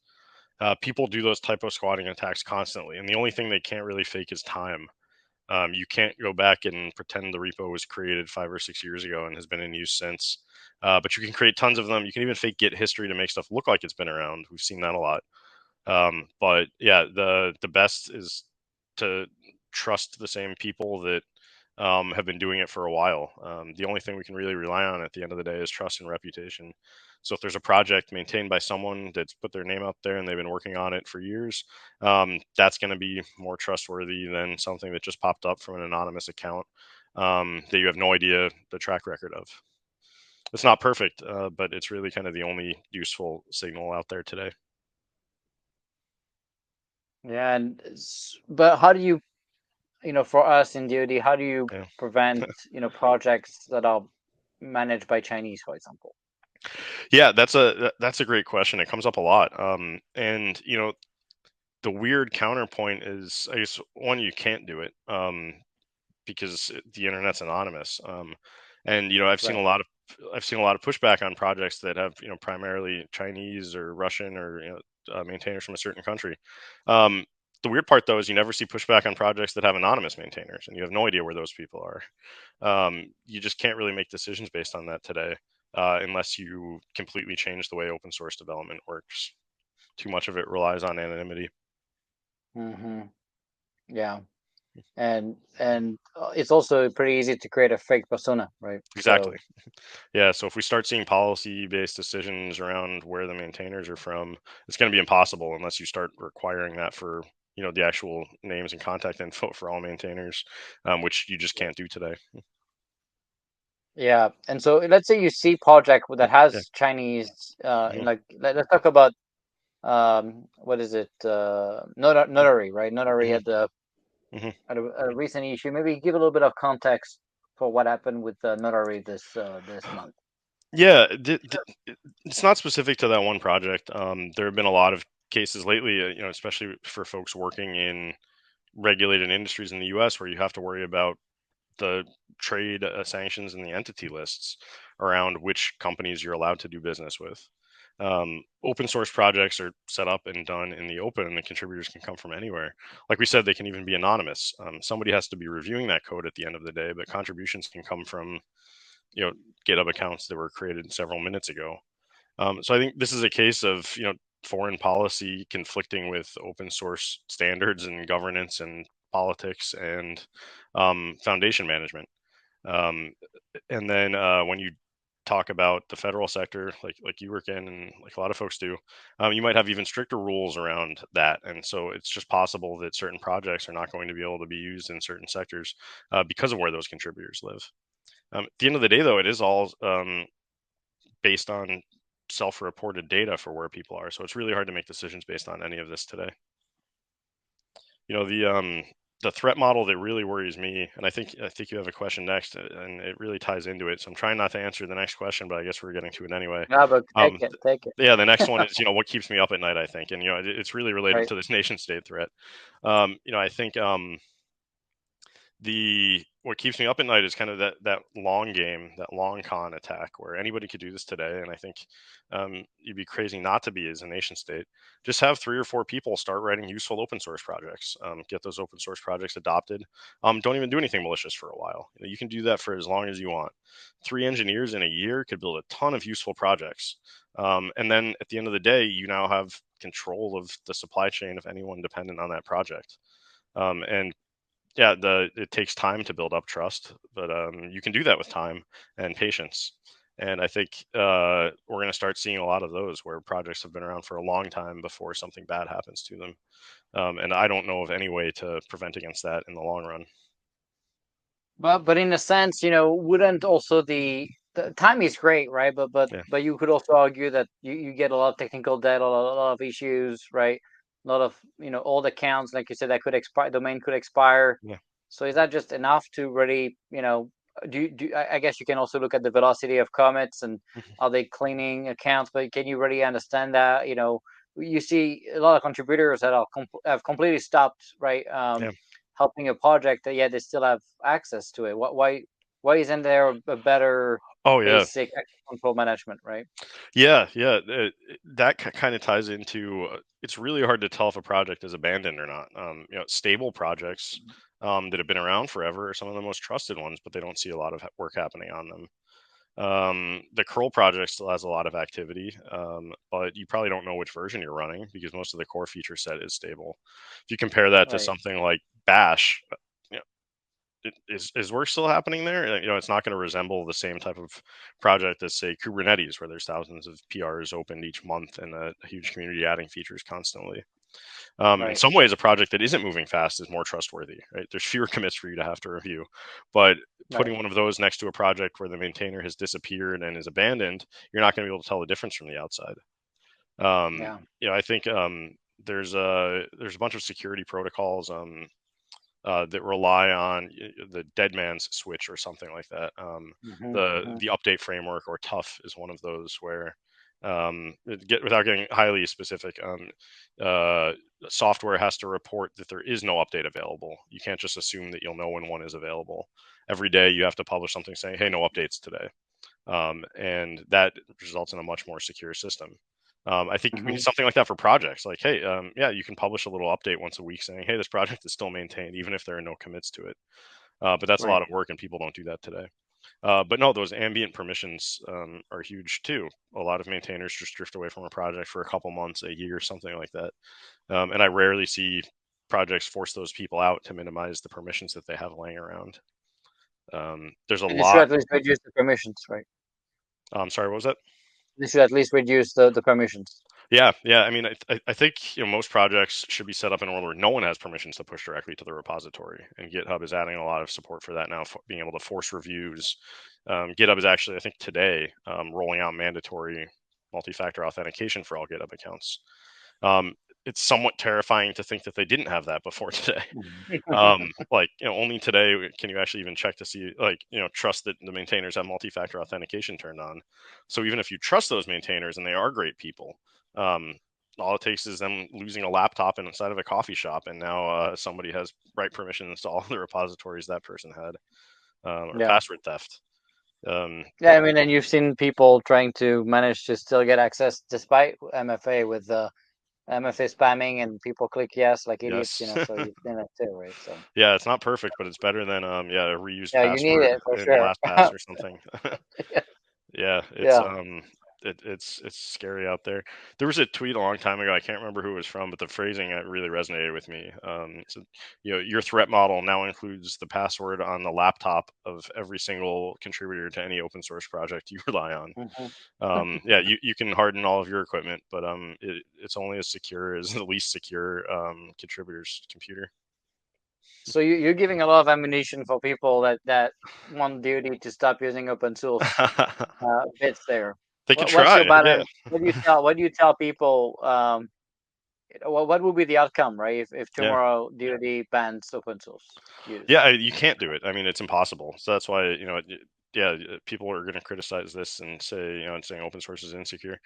People do those typo squatting attacks constantly, and the only thing they can't really fake is time. You can't go back and pretend the repo was created 5 or 6 years ago and has been in use since. But you can create tons of them. You can even fake Git history to make stuff look like it's been around. We've seen that a lot. But yeah, the best is to trust the same people that have been doing it for a while. The only thing we can really rely on at the end of the day is trust and reputation. So if there's a project maintained by someone that's put their name out there and they've been working on it for years, that's going to be more trustworthy than something that just popped up from an anonymous account that you have no idea the track record of. It's not perfect, but it's really kind of the only useful signal out there today. Yeah, but how do you, for us in DoD, how do you Yeah. prevent, projects that are managed by Chinese, for example? Yeah, that's a great question. It comes up a lot. And the weird counterpoint is, I guess, one, you can't do it because the internet's anonymous. And Right. I've seen a lot of pushback on projects that have primarily Chinese or Russian or maintainers from a certain country. Um, the weird part though is you never see pushback on projects that have anonymous maintainers, and you have no idea where those people are. You just can't really make decisions based on that today, unless you completely change the way open source development works. Too much of it relies on anonymity. Hmm. Yeah, and it's also pretty easy to create a fake persona, right? Exactly. So Yeah. So if we start seeing policy based decisions around where the maintainers are from, it's going to be impossible unless you start requiring that for the actual names and contact info for all maintainers, which you just can't do today. yeah, and so let's say you see project that Yeah. has Chinese, Hmm. like let's talk about what is it, notary, right? Notary Hmm. had the Hmm. at a recent issue. Maybe give a little bit of context for what happened with the notary this month. Yeah. It's not specific to that one project. There have been a lot of cases lately, especially for folks working in regulated industries in the U.S., where you have to worry about the trade sanctions and the entity lists around which companies you're allowed to do business with. Open source projects are set up and done in the open, and the contributors can come from anywhere. Like we said, they can even be anonymous. Somebody has to be reviewing that code at the end of the day, but contributions can come from you know GitHub accounts that were created several minutes ago. So I think this is a case of foreign policy conflicting with open source standards and governance and politics and foundation management. Um, and then when you talk about the federal sector, like you work in, and like a lot of folks do, you might have even stricter rules around that. And so it's just possible that certain projects are not going to be able to be used in certain sectors because of where those contributors live. At the end of the day, though, it is all based on self-reported data for where people are. So it's really hard to make decisions based on any of this today. You know, the threat model that really worries me, and I think you have a question next, and it really ties into it. So I'm trying not to answer the next question, but I guess we're getting to it anyway. Yeah, but take Um, it, take it. yeah, the next one is what keeps me up at night. I think, and it's really related Right. to this nation state threat. I think the what keeps me up at night is kind of that long game, that long con attack where anybody could do this today. And I think you'd be crazy not to be as a nation state. Just have 3 or 4 people start writing useful open source projects, get those open source projects adopted. Don't even do anything malicious for a while. You can do that for as long as you want. 3 engineers in a year could build a ton of useful projects. And then at the end of the day, you now have control of the supply chain of anyone dependent on that project. And yeah, it takes time to build up trust, but you can do that with time and patience. And I think we're going to start seeing a lot of those where projects have been around for a long time before something bad happens to them. And I don't know of any way to prevent against that in the long run. But in a sense, wouldn't also the time is great, right? Yeah, But you could also argue that you get a lot of technical debt, a lot of issues, right? A lot of old accounts, like you said, that could expire, domain could expire. yeah. So is that just enough to really, I guess you can also look at the velocity of commits and Mhm. are they cleaning accounts, but can you really understand that? You see a lot of contributors that have completely stopped, right? Yeah. Helping a project that yet they still have access to it. Why isn't there a better Oh yeah. basic access control management, right? Yeah, yeah. That kind of ties into it's really hard to tell if a project is abandoned or not. Stable projects that have been around forever are some of the most trusted ones, but they don't see a lot of work happening on them. The curl project still has a lot of activity, but you probably don't know which version you're running because most of the core feature set is stable. If you compare that to Right. something like Bash, you know, is work still happening there? It's not going to resemble the same type of project as say Kubernetes, where there's thousands of PRs opened each month and a huge community adding features constantly. In Right. some ways, a project that isn't moving fast is more trustworthy, right? There's fewer commits for you to have to review, but Right. putting one of those next to a project where the maintainer has disappeared and is abandoned, you're not going to be able to tell the difference from the outside. Yeah. I think there's a bunch of security protocols that rely on the dead man's switch or something like that. Hmm. The update framework or tough is one of those where without getting highly specific, uh, software has to report that there is no update available. You can't just assume that you'll know when one is available. Every day you have to publish something saying, "Hey, no updates today." And that results in a much more secure system. I think we need Hmm. something like that for projects. Like, hey, yeah, you can publish a little update once a week saying, "Hey, this project is still maintained, even if there are no commits to it." But that's a lot Right. of work, and people don't do that today. But no, those ambient permissions are huge too. A lot of maintainers just drift away from a project for a couple months, a year, something like that. And I rarely see projects force those people out to minimize the permissions that they have laying around. There's a And they should lot. at least reduce the permissions, right? I'm sorry, what was that? They should at least reduce the permissions. Yeah, yeah. I mean, I think most projects should be set up in a world where no one has permissions to push directly to the repository, and GitHub is adding a lot of support for that now, being able to force reviews. GitHub is actually, I think, today rolling out mandatory multi-factor authentication for all GitHub accounts. Um, it's somewhat terrifying to think that they didn't have that before today. Only today can you actually even check to see, trust that the maintainers have multi-factor authentication turned on. So even if you trust those maintainers and they are great people, um, all it takes is them losing a laptop inside of a coffee shop, and now somebody has write permissions to all the repositories that person had, or Yeah. password theft. Um, Yeah, I mean, and you've seen people trying to manage to still get access despite MFA with MFA spamming and people click yes like idiots, yes, so you've seen it too, right? So yeah, it's not perfect, but it's better than a reused yeah, you need password it for in sure. LastPass or something. Yeah, Yeah. it's scary out there. There was a tweet a long time ago. I can't remember who it was from, but the phrasing really resonated with me. So, your threat model now includes the password on the laptop of every single contributor to any open source project you rely on. Hmm. Yeah, you can harden all of your equipment, but it's only as secure as the least secure contributor's computer. So you're giving a lot of ammunition for people that want DoD to stop using open source bits there. They could What's your try, yeah. balance? What do you tell people? What would be the outcome, right? If Yeah. tomorrow DoD bans open source use? Yeah, you can't do it. I mean, it's impossible. So that's why, yeah, people are going to criticize this and say, and saying open source is insecure.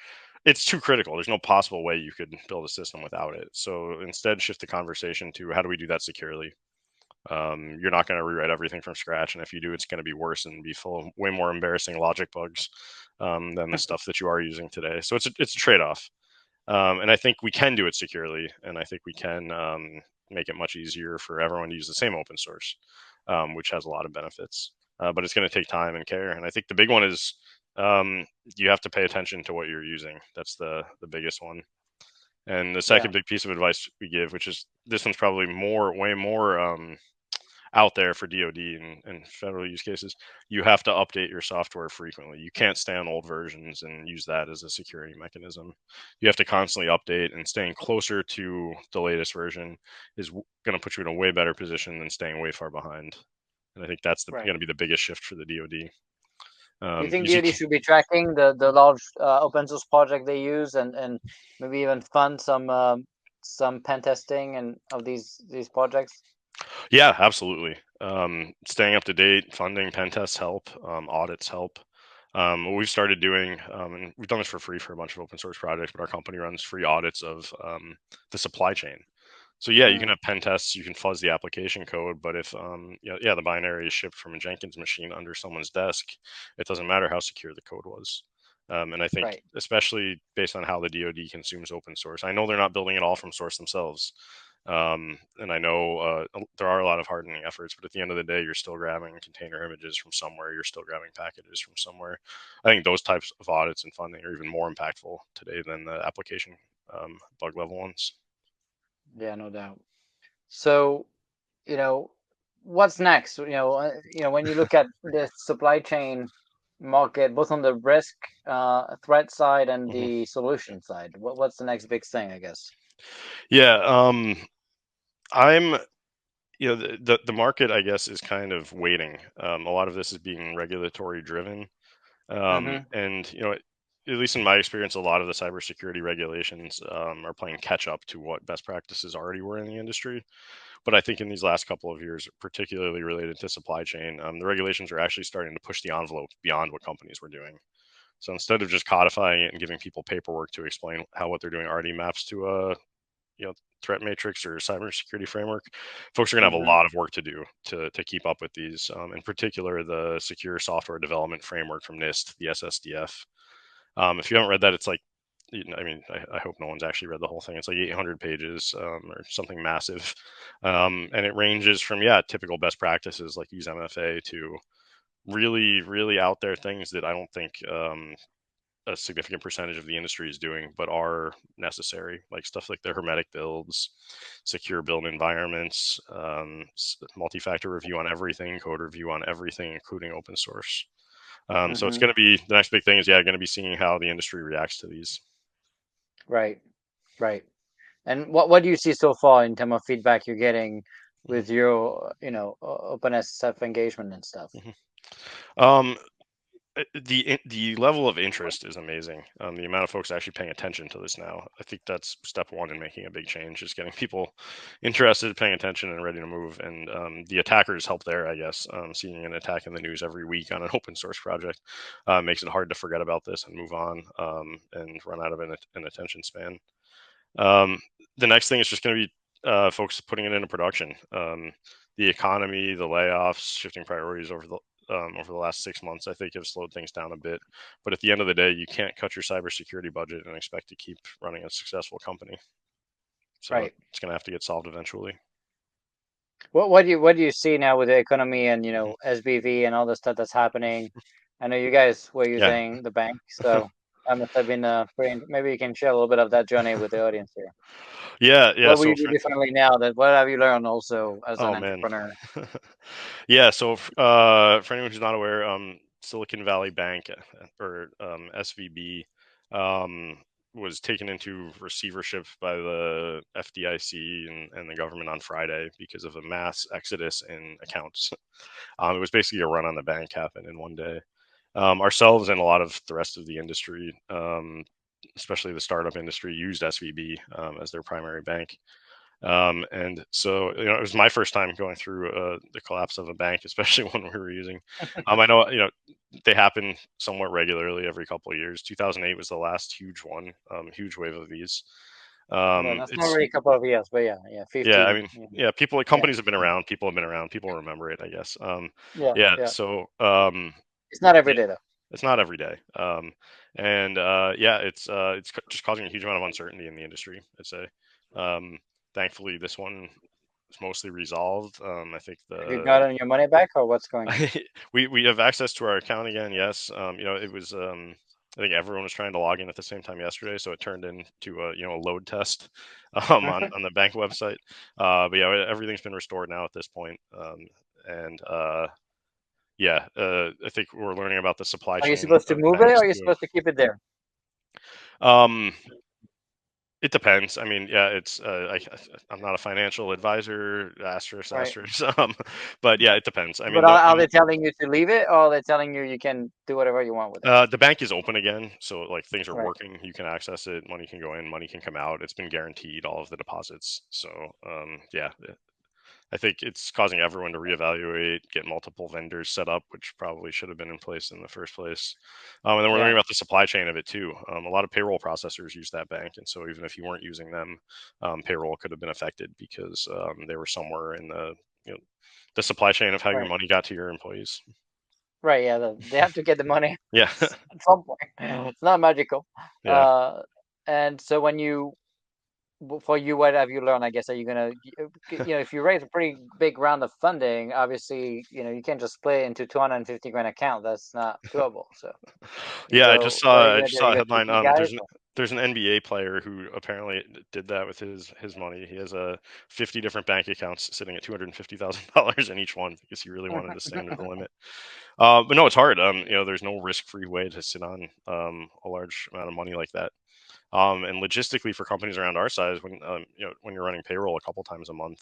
It's too critical. There's no possible way you could build a system without it. So instead, shift the conversation to how do we do that securely? You're not going to rewrite everything from scratch, and if you do, it's going to be worse and be full of way more embarrassing logic bugs than the stuff that you are using today. So it's a trade off. And I think we can do it securely, and I think we can make it much easier for everyone to use the same open source, which has a lot of benefits. But it's going to take time and care. And I think the big one is you have to pay attention to what you're using. That's the biggest one. And the Yeah. second big piece of advice we give, which is this one's probably way more out there for DoD and federal use cases, you have to update your software frequently. You can't stay on old versions and use that as a security mechanism. You have to constantly update, and staying closer to the latest version is going to put you in a way better position than staying way far behind. and I think that's Right. going to be the biggest shift for the DoD. Do you think Because you DoD should be tracking the large open source project they use, and maybe even fund some pen testing and of these projects? Yeah, absolutely. Staying up to date, funding pen tests help, audits help. What we've started doing, and we've done this for free for a bunch of open source projects, but our company runs free audits of the supply chain. So yeah, you can Mm, have pen tests, you can fuzz the application code, but if yeah, the binary is shipped from a Jenkins machine under someone's desk, it doesn't matter how secure the code was. And I think, right. especially based on how the DoD consumes open source, I know they're not building it all from source themselves. And I know there are a lot of hardening efforts, but at the end of the day, you're still grabbing container images from somewhere. You're still grabbing packages from somewhere. I think those types of audits and funding are even more impactful today than the application bug level ones. Yeah, no doubt. So, you know, what's next? When you look at the supply chain market, both on the risk threat side and Mhm. the solution side, what's the next big thing, I guess? Yeah, I'm the market, I guess, is kind of waiting. A lot of this is being regulatory driven, Mm-hmm. and at least in my experience, a lot of the cybersecurity regulations are playing catch up to what best practices already were in the industry. But I think in these last couple of years, particularly related to supply chain, the regulations are actually starting to push the envelope beyond what companies were doing. So instead of just codifying it and giving people paperwork to explain how what they're doing already maps to a threat matrix or cybersecurity framework, folks are going to have a Mm-hmm. lot of work to do to keep up with these. In particular, the Secure Software Development Framework from NIST, the SSDF. If you haven't read that, it's like, I mean, I hope no one's actually read the whole thing. It's like 800 pages or something massive, and it ranges from typical best practices like use MFA to really, really out there things that I don't think a significant percentage of the industry is doing, but are necessary, like stuff like the hermetic builds, secure build environments, multi-factor review on everything, code review on everything, including open source. So it's Mm-hmm. going to be the next big thing is going to be seeing how the industry reacts to these. Right. Right. And what do you see so far in terms of feedback you're getting Mhm, with your, openness, self-engagement and stuff? mhm. Um, the level of interest is amazing. The amount of folks actually paying attention to this now, I think that's step one in making a big change, is getting people interested, paying attention, and ready to move. And the attackers help there, I guess. Seeing an attack in the news every week on an open source project makes it hard to forget about this and move on and run out of an attention span. Um, the next thing is just going to be folks putting it into production. The economy, the layoffs, shifting priorities over the last 6 months, I think, have slowed things down a bit. But at the end of the day, you can't cut your cybersecurity budget and expect to keep running a successful company. So Right. it's going to have to get solved eventually. What do you see now with the economy and Mhm. SBV and all the stuff that's happening? I know you guys were Yeah. using the bank, so that must have been pretty. Maybe you can share a little bit of that journey with the audience here. Yeah. Yeah. What will So, you do differently now? That what have you learned also as an oh man. entrepreneur? Yeah. So, for anyone who's not aware, Silicon Valley Bank or SVB was taken into receivership by the FDIC and the government on Friday because of a mass exodus in accounts. It was basically a run on the bank happened in one day. Ourselves and a lot of the rest of the industry, especially the startup industry, used SVB as their primary bank. And so, it was my first time going through the collapse of a bank, especially one we were using. I know, they happen somewhat regularly every couple of years. 2008 was the last huge one, huge wave of these. Well, that's not It's really a couple of years, but yeah, Yeah, I 15. mean, Yeah, yeah, people, yeah, companies have been around, people have been around, people remember it, I guess. yeah, Yeah, yeah. so It's not every yeah, day though. it's not every day. And yeah, it's just causing a huge amount of uncertainty in the industry, I'd say. Um, Thankfully, this one is mostly resolved. I think Have you the gotten your money back, or what's going on? we have access to our account again. Yes, it was. I think everyone was trying to log in at the same time yesterday, so it turned into a load test on the bank website. But yeah, everything's been restored now at this point. And yeah, I think we're learning about the supply Are you chain supposed to of move it, or banks are you too. supposed to keep it there? Um, It depends. I mean, yeah, it's I'm not a financial advisor, asterisk, Right. asterisk. But yeah, it depends. I But mean, are they telling you to leave it, or are they telling you you can do whatever you want with it? the bank is open again, so like things are Right. working. You can access it. Money can go in, money can come out. It's been guaranteed all of the deposits. So yeah, I think it's causing everyone to reevaluate, get multiple vendors set up, which probably should have been in place in the first place. And then we're learning Yeah. about the supply chain of it too. A lot of payroll processors use that bank, and so even if you weren't using them, payroll could have been affected because they were somewhere in you know the supply chain of how your Right. money got to your employees. Right. Yeah. They have to get the money Yeah, at some point. It's not magical. yeah. Uh, and so when you for you, what have you learned? I guess are you gonna, if you raise a pretty big round of funding, obviously, you can't just split it into 250 grand account. That's not doable. So you Yeah, go, what are you I gonna just do? You saw a go to headline. you guys? There's an NBA player who apparently did that with his money. He has 50 different bank accounts sitting at $250,000 in each one because he really wanted to stay under the limit. But no, it's hard. There's no risk-free way to sit on a large amount of money like that. And logistically, for companies around our size, when you're running payroll a couple times a month,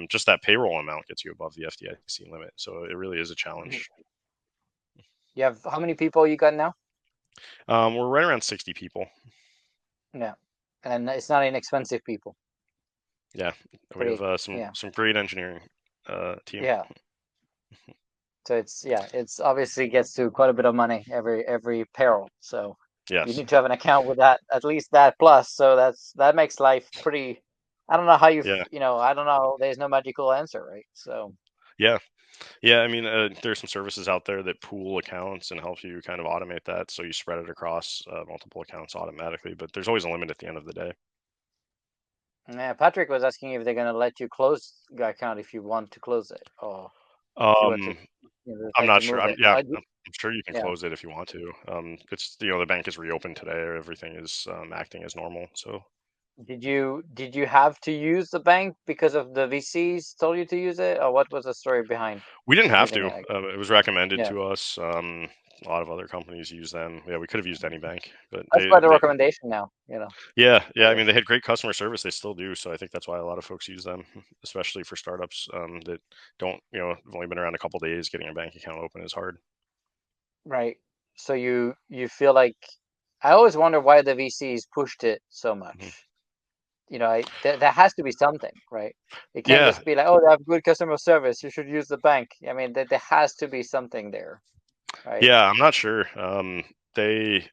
just that payroll amount gets you above the FDIC limit. So it really is a challenge. You have how many people you got now? We're right around 60 people. Yeah, and it's not inexpensive people. Yeah, we have Pretty, yeah, some great engineering team. yeah. So it's obviously gets to quite a bit of money every payroll. So you Yes. need to have an account with that, at least that plus. So that makes life pretty. I don't know how Yeah. I don't know. There's no magical answer, right? So Yeah. Yeah. I mean, there's some services out there that pool accounts and help you kind of automate that, so you spread it across multiple accounts automatically. But there's always a limit at the end of the day. yeah, Patrick was asking if they're gonna let you close the account if you want to close it, or if you were to Um, I'm decide not to sure. move it. I'm sure you can Yeah. close it if you want to. It's the bank is reopened today. Everything is acting as normal. So Did you have to use the bank because of the VCs told you to use it, or what was the story behind we didn't have using to. it? I guess. It was recommended Yeah, to us. A lot of other companies use them. Yeah, we could have used any bank, but that's quite a recommendation now. yeah, I yeah. I mean, guess. they had great customer service. They still do. So I think that's why a lot of folks use them, especially for startups that don't, have only been around a couple days. Getting a bank account open is hard. Right. So you feel like I always wonder why the VCs pushed it so Mhm. much. There has to be something, right? It can't Yeah, just be like, oh, they have good customer service. You should use the bank. I mean, there has to be something there, right? yeah. I'm not sure. They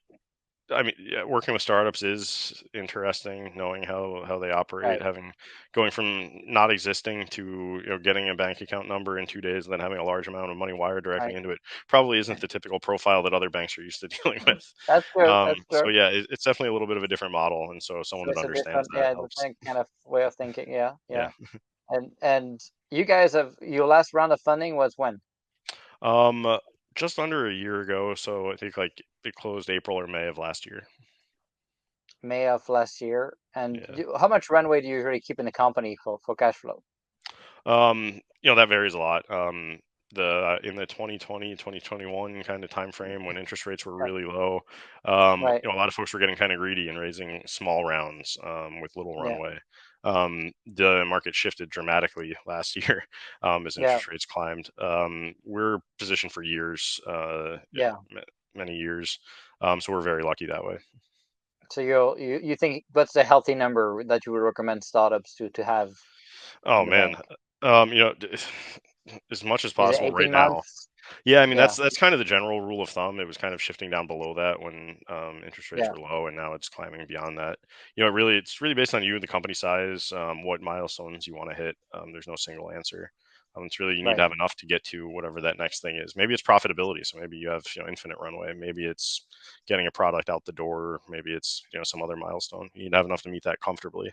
I mean, yeah, working with startups is interesting, knowing how they operate, Right. going from not existing to getting a bank account number in 2 days, and then having a large amount of money wired directly Right. into it. Probably isn't the typical profile that other banks are used to dealing with. That's true. That's So true. yeah, it's definitely a little bit of a different model, and so So someone that it's a understands different, that yeah, helps. different kind of way of thinking. Yeah, Yeah. yeah. And you guys have your last round of funding was when? Um, just under a year ago, so I think like it closed April or May of last year. May of last year. And Yeah. how much runway do you usually keep in the company for cash flow? That varies a lot. The In the 2020, 2021 kind of time frame when interest rates were Right. really low, Right. a lot of folks were getting kind of greedy and raising small rounds with little Yeah. runway. The market shifted dramatically last year as Yeah. interest rates climbed. We're positioned for years, Yeah. many years, so we're very lucky that way. So you think what's the healthy number that you would recommend startups to have Oh in the man, bank? as much as Is it possible right 18 now. months? Yeah, I mean Yeah. that's kind of the general rule of thumb. It was kind of shifting down below that when interest rates Yeah. were low, and now it's climbing beyond that. It's really based on you, the company size, what milestones you want to hit. There's no single answer. It's really you need to Right. have enough to get to whatever that next thing is. Maybe it's profitability, so maybe you have infinite runway. Maybe it's getting a product out the door. Maybe it's some other milestone. You need to have enough to meet that comfortably.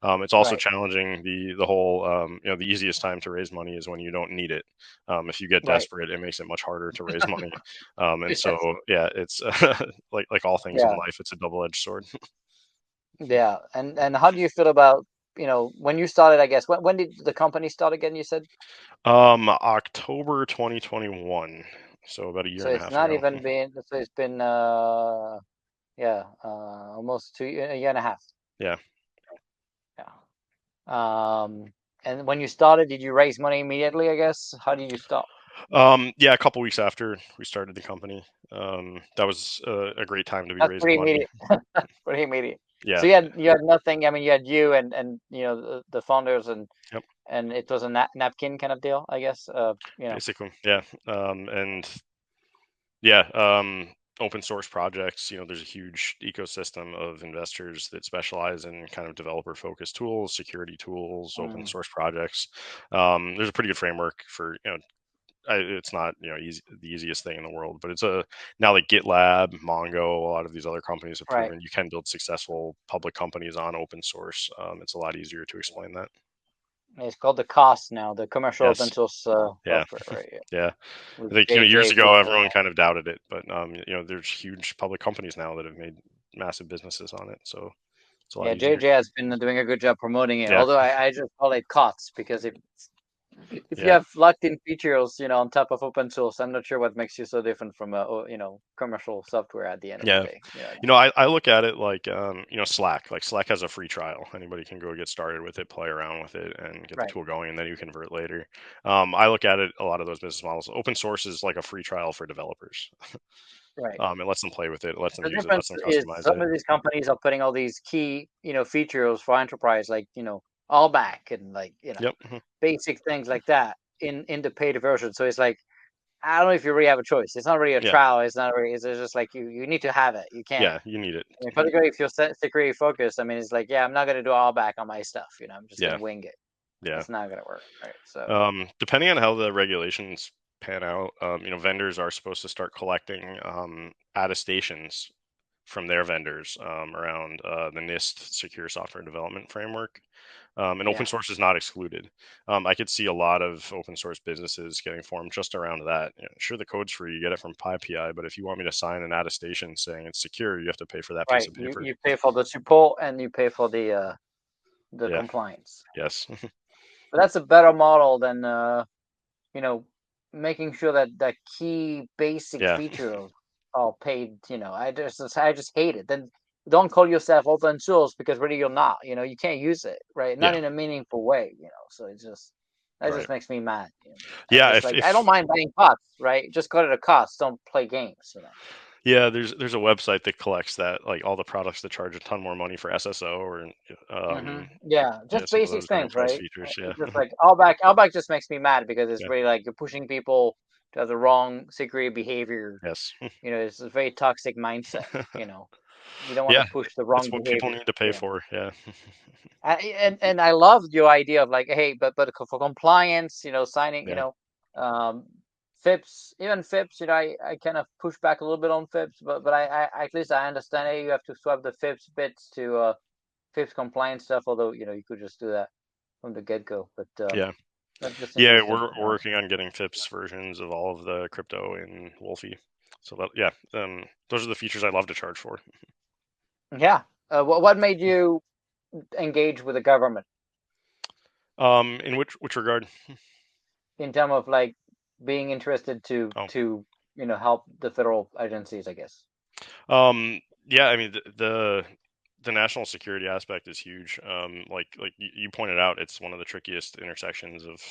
It's also Right. challenging the whole the easiest time to raise money is when you don't need it. If you get Right. desperate, it makes it much harder to raise money. And so Yes. yeah, it's like all things in Yeah. life, it's a double edged sword. Yeah. And how do you feel about, when you started, I guess, when did the company start again, you said? October 2021, so about a year So and a it's half not ago. even been, so it's been, yeah, almost a year and a half. Yeah. Yeah. And when you started, did you raise money immediately? I guess. How did you start? Yeah, a couple weeks after we started the company, that was a great time to be That's raising pretty money. immediate. Pretty immediate. So Yeah. you had nothing. I mean, you had you and the founders Yep. and it was a napkin kind of deal, I guess. Basically, yeah. And yeah, open source projects. There's a huge ecosystem of investors that specialize in kind of developer focused tools, security tools, open Mm, source projects. There's a pretty good framework for it's not the easiest thing in the world, but it's a now like GitLab, Mongo, a lot of these other companies have right. proven you can build successful public companies on open source. It's a lot easier to explain that. It's called the cost now, the commercial open Yes, source yeah, software, right? Yeah. yeah. I With think years JJ ago pushing it everyone all. kind of doubted it, but there's huge public companies now that have made massive businesses on it, so it's a lot Yeah, easier. JJ has been doing a good job promoting it. Yeah, Although I just call it COTS because if you yeah. have locked-in features, on top of open source, I'm not sure what makes you so different from commercial software at the end of the Yeah. day. I look at it like, Slack. Like Slack has a free trial. Anybody can go get started with it, play around with it, and get the Right, tool going, and then you convert later. I look at it a lot of those business models. Open source is like a free trial for developers. right. It lets them play with it, lets them The use it, lets difference them is customize some it. of these companies are putting all these key, features for enterprise, like, all back and like, Yep. Mhm. basic things like that in the paid version. So it's like, I don't know if you really have a choice. It's not really a Yeah. trial. It's not really. It's just like you need to have it. You can't. Yeah. You need it. I mean, particularly if you're security focused. I mean, it's like, yeah, I'm not gonna do all back on my stuff. I'm just Yeah. gonna wing it. Yeah. That's not gonna work, right? So Depending on how the regulations pan out, vendors are supposed to start collecting attestations from their vendors around the NIST Secure Software Development Framework. And open yeah, source is not excluded. I could see a lot of open source businesses getting formed just around that. Sure, the code's free, you get it from PyPI, but if you want me to sign an attestation saying it's secure, you have to pay for that piece right. of You paper. you pay for the support and you pay for the Yeah. compliance. Yes. But that's a better model than you know, making sure that the key basic Yeah. features are paid. I just hate it. Then don't call yourself open source because really you're not. You can't use it, right? Not Yeah. in a meaningful way. So it's just that Right. just makes me mad. I'm Yeah. just like, I don't mind buying costs, right? Just call it a cost. Don't play games. Yeah, there's a website that collects that, like all the products that charge a ton more money for SSO or Yeah, just some of basic those things, enterprise right? features. Yeah. It's just like all back just makes me mad because it's Yeah. really like you're pushing people to have the wrong security behavior. Yes. It's a very toxic mindset. You know, you don't want to Yeah. push the It's wrong what people behavior. need to pay for. Yeah. And I love your idea of like, hey, but for compliance, signing, Yeah. um, FIPS, even FIPS, I kind of push back a little bit on FIPS, but at least I understand. Hey, you have to swap the FIPS bits to FIPS compliance stuff. Although you could just do that from the get go. But Yeah. that's just Yeah, interesting. we're working on getting FIPS versions of all of the crypto in Wolfi. So that, yeah, those are the features I love to charge for. Yeah. What made you engage with the government In which regard? in terms of like being interested to Oh, to help the federal agencies, I guess. yeah. I mean, the national security aspect is huge. Like you pointed out, it's one of the trickiest intersections of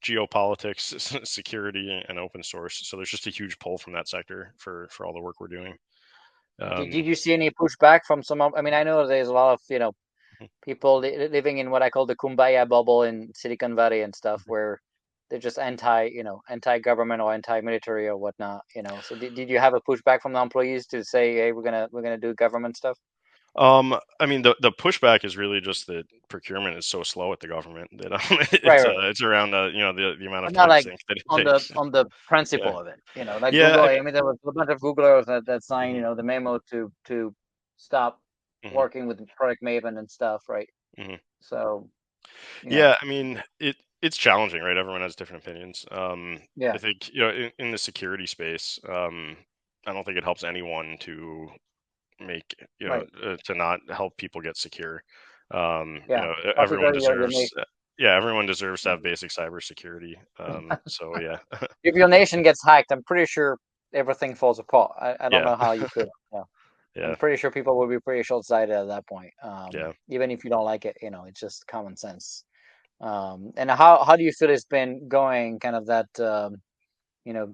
geopolitics, security, and open source. So there's just a huge pull from that sector for all the work we're doing. Did Um, you see any pushback from some of, I mean, I know there's a lot of, mhm, people living in what I call the kumbaya bubble in Silicon Valley and stuff mhm. where they're just anti-government or anti-military or whatnot. So did you have a pushback from the employees to say, hey, we're gonna do government stuff? I mean, the pushback is really just that procurement is so slow at the government that Right, right, right. it's around the amount of But not time like sink that it on the takes. on the Yeah, principle of it. Like yeah. Google. I mean, there was a bunch of Googlers that signed, Mhm, the memo to stop mhm, working with Project Maven and stuff, right? mhm. So, Yeah, I mean, it's challenging, right? Everyone has different opinions. I yeah, think in the security space, I don't think it helps anyone to make right, to not help people get secure. yeah. Everyone Particularly your deserves. nation. Yeah, everyone deserves to Yeah. have basic cybersecurity. So yeah. If your nation gets hacked, I'm pretty sure everything falls apart. I don't Yeah. know how you could. Yeah. Yeah. I'm pretty sure people will be pretty short-sighted at that point. Yeah. Even if you don't like it, it's just common sense. And how do you feel it's been going, kind of that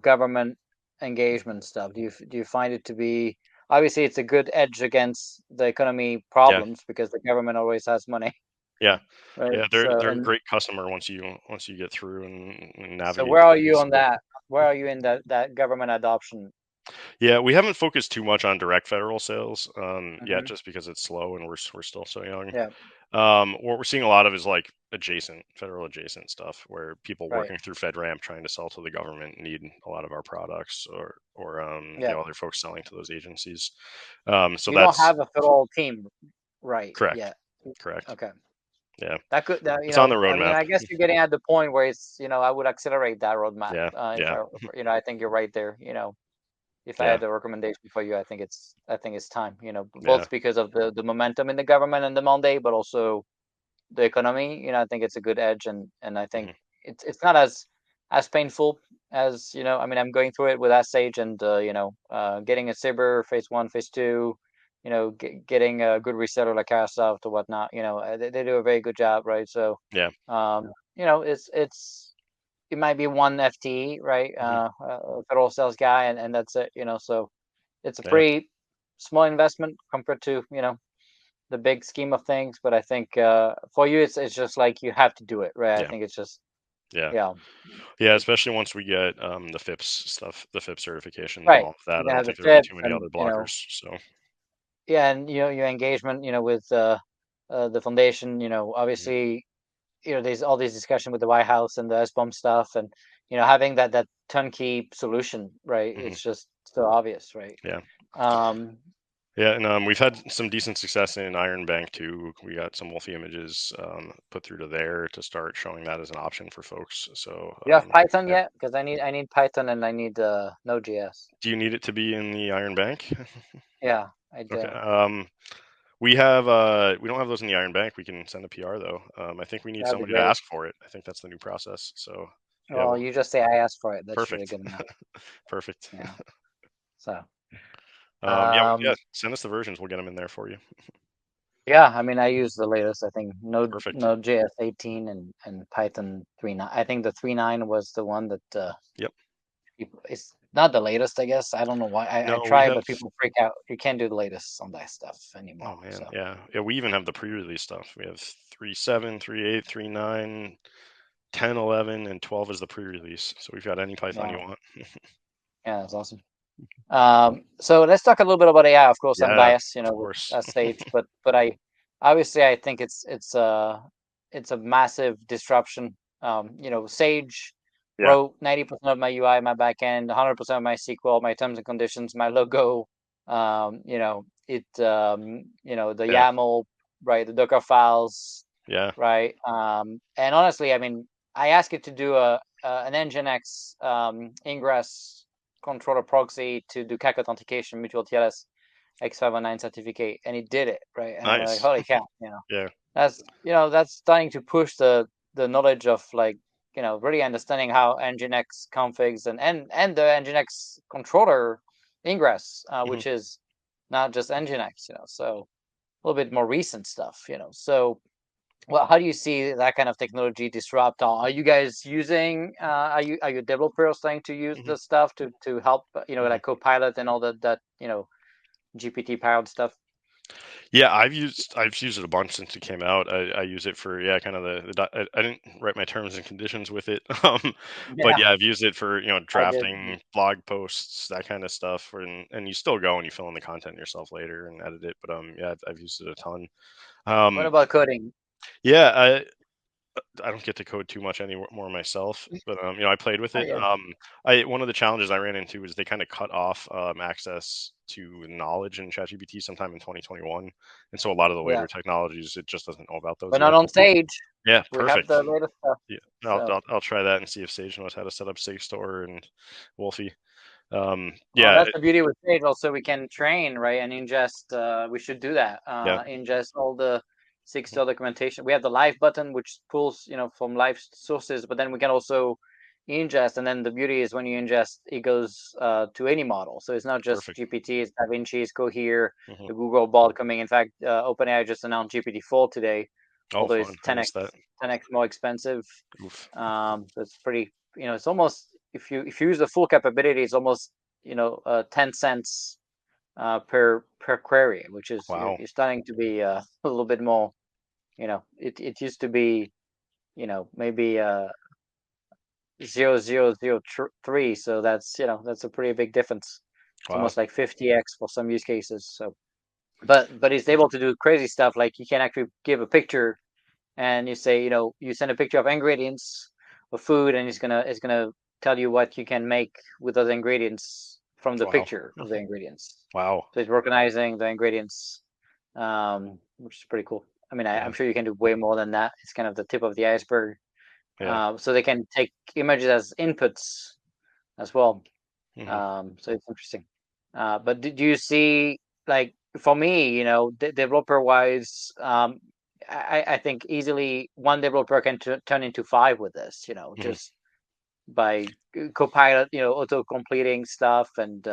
government engagement stuff? Do you find it to be, obviously it's a good edge against the economy Yeah. problems because the government always has money, Yeah. right? Yeah. They're So they're a and great customer once you get through and so navigate where are through you these. on that? Where are you in that government adoption? Yeah, we haven't focused too much on direct federal sales, yet, Hmm. just because it's slow and we're still so young. Yeah, What we're seeing a lot of is like federal adjacent stuff, where people right. working through FedRAMP trying to sell to the government need a lot of our products, or Yeah, other folks selling to those agencies. So you don't that's have a federal team, right? correct. Yeah. Correct. Okay. Yeah, That could that it's on the I mean, roadmap. I guess you're getting at the point where it's, I would accelerate that roadmap. Yeah. If Yeah. I think you're right there. If I Yeah. had a recommendation for you, I think it's time. Yeah. Both because of the momentum in the government and the mandate, but also the economy. I think it's a good edge, and I think Mhm. it's not as painful as, I mean, I'm going through it with Sage, and getting a Saber phase 1, phase 2. Getting a good reseller like Castsoft or whatnot. They do a very good job, right? So, Yeah. it might be one FTE, right? Mhm. A federal sales guy, and that's it. So it's a Yeah. pretty small investment compared to, the big scheme of things. But I think, for you, it's just like you have to do it, right? I Yeah. think it's just, Yeah. yeah, Yeah, especially once we get the FIPS stuff, the FIPS certifications and right. all of that. You I can don't have the think there'll be tips, too many and other blockers. So yeah, and your engagement, with the foundation. mhm. Obviously, there's all these discussion with the White House and the SBOM stuff, and having that turnkey solution, right? Mhm. It's just so obvious, right? Yeah. Um, Yeah, and we've had some decent success in Iron Bank too. We got some Wolfie images put through to there to start showing that as an option for folks. So do you have Python yeah. yet? Because I need Python, and I need Node.js. Do you need it to be in the Iron Bank? Yeah, I Okay. do. We don't have those in the Iron Bank. We can send a PR though. I think we need That'd be somebody to great. ask for it. I think that's the new process. So yeah, Well, you just say I asked for it. That's usually perfect. good enough. Perfect. Yeah. So, Yeah, um, send us the versions. We'll get them in there for you. yeah, I mean, I use the latest. I think Perfect. Node.js 18, and Python 3.9. I think the 3.9 was the one that, Yep. it's not the latest, I guess. I don't know why. I No, we try, have. but people freak out. You can't do the latest on that stuff anymore. Oh man, So, yeah, yeah. We even have the pre-release stuff. We have 3.7, 3.8, 3.9, 10, 11, and 12 is the pre-release. So we've got any Python you yeah, want. yeah, that's awesome. So let's talk a little bit about AI. Of course, I'm Yeah, biased, of with course. Sage, but I think it's a massive disruption. Sage Yeah. wrote 90% of my UI, my backend, 100% of my SQL, my terms and conditions, my logo. The Yeah. YAML, right, the Docker files, Yeah. right. And honestly, I mean, I asked it to do an Nginx ingress controller proxy to do CAC authentication, mutual TLS X509 certificate, and it did it, right. And I'm like, Nice. holy cow, Yeah. that's starting to push the knowledge of, like, really understanding how Nginx configs and the Nginx controller ingress, Hmm. which is not just Nginx, so a little bit more recent stuff, so. Well, how do you see that kind of technology disrupt? Are you guys using? Are you developers starting to use Hmm. the stuff to help? Hmm. Like Copilot and all that GPT powered stuff. Yeah, I've used it a bunch since it came out. I use it for, yeah, kind of I didn't write my terms and conditions with it, but Yeah, yeah, I've used it for I did. drafting blog posts, that kind of stuff, and you still go and you fill in the content yourself later and edit it. But yeah, I've used it a ton. What Um, about coding? yeah, I don't get to code too much anymore myself, but I played with Oh, it. yeah, I One of the challenges I ran into is they kind of cut off access to knowledge in ChatGPT sometime in 2021, and so a lot of the yeah, later technologies it just doesn't know about those but not yet. on Sage. Yeah, We have perfect. the latest stuff. Yeah, So, I'll try that and see if Sage knows how to set up Sigstore and Wolfie. well, Yeah, that's the beauty with Sage. Also, we can train, right, and ingest. We should do that. yeah, Ingest all the Sigstore documentation. We have the live button, which pulls, from live sources, but then we can also ingest, and then the beauty is when you ingest, it goes to any model. So it's not just Perfect. GPT, it's DaVinci, it's Cohere, Hmm. the Google Ball coming. In fact, OpenAI just announced GPT-4 today, Oh, although fun. it's I 10x missed that. 10x more expensive. Oof. So it's pretty, it's almost, if you use the full capability, it's almost 10 cents per query, which is Wow. you're starting to be a little bit more. It used to be maybe 0.003. So that's a pretty big difference. It's Wow. almost like 50x for some use cases. So, but it's able to do crazy stuff. Like you can actually give a picture, and you say, you send a picture of ingredients of food, and it's gonna tell you what you can make with those ingredients from the Wow. picture of the ingredients. Wow. So it's recognizing the ingredients, which is pretty cool. I mean, I'm Yeah. sure you can do way more than that. It's kind of the tip of the iceberg. Yeah. So they can take images as inputs as well. Hmm. So it's interesting. But do you see, like, for me, developer wise, I think easily one developer can turn into five with this, Hmm. just by Copilot, auto completing stuff. And,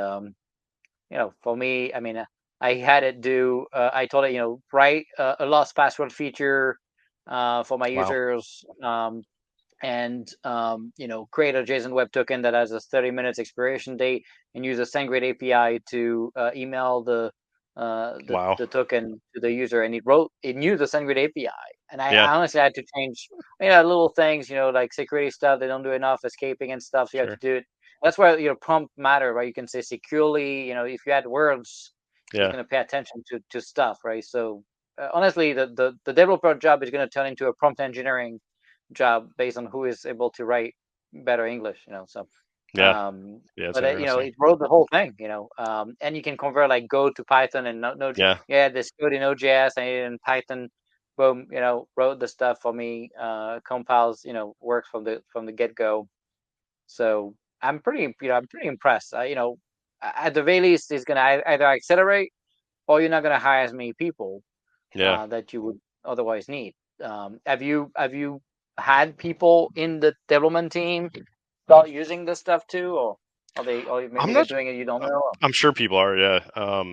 for me, I mean, I had it do, I told it, write a lost password feature for my Wow. users. And create a JSON web token that has a 30 minutes expiration date, and use a SendGrid API to email the Wow. the token to the user. And it knew the SendGrid API, and Yeah. I honestly had to change little things, like security stuff. They don't do enough escaping and stuff, so you have to Sure. do it. That's why prompt matter, right? You can say securely. If you add words, it's Yeah. going to pay attention to stuff, right? So honestly, the developer job is going to turn into a prompt engineering job based on who is able to write better English, So, Yeah. Yeah. It's but interesting. it wrote the whole thing, and you can convert like Go to Python and no, Yeah. yeah, this code in OJS and in Python, boom, wrote the stuff for me, compiles, works from the get go. So I'm pretty impressed. At the very least, it's gonna either accelerate or you're not gonna hire as many people Yeah. that you would otherwise need. Have you had people in the development team start using this stuff too, or or I'm maybe they're not. doing it, you don't uh, know? I'm sure people are. Yeah.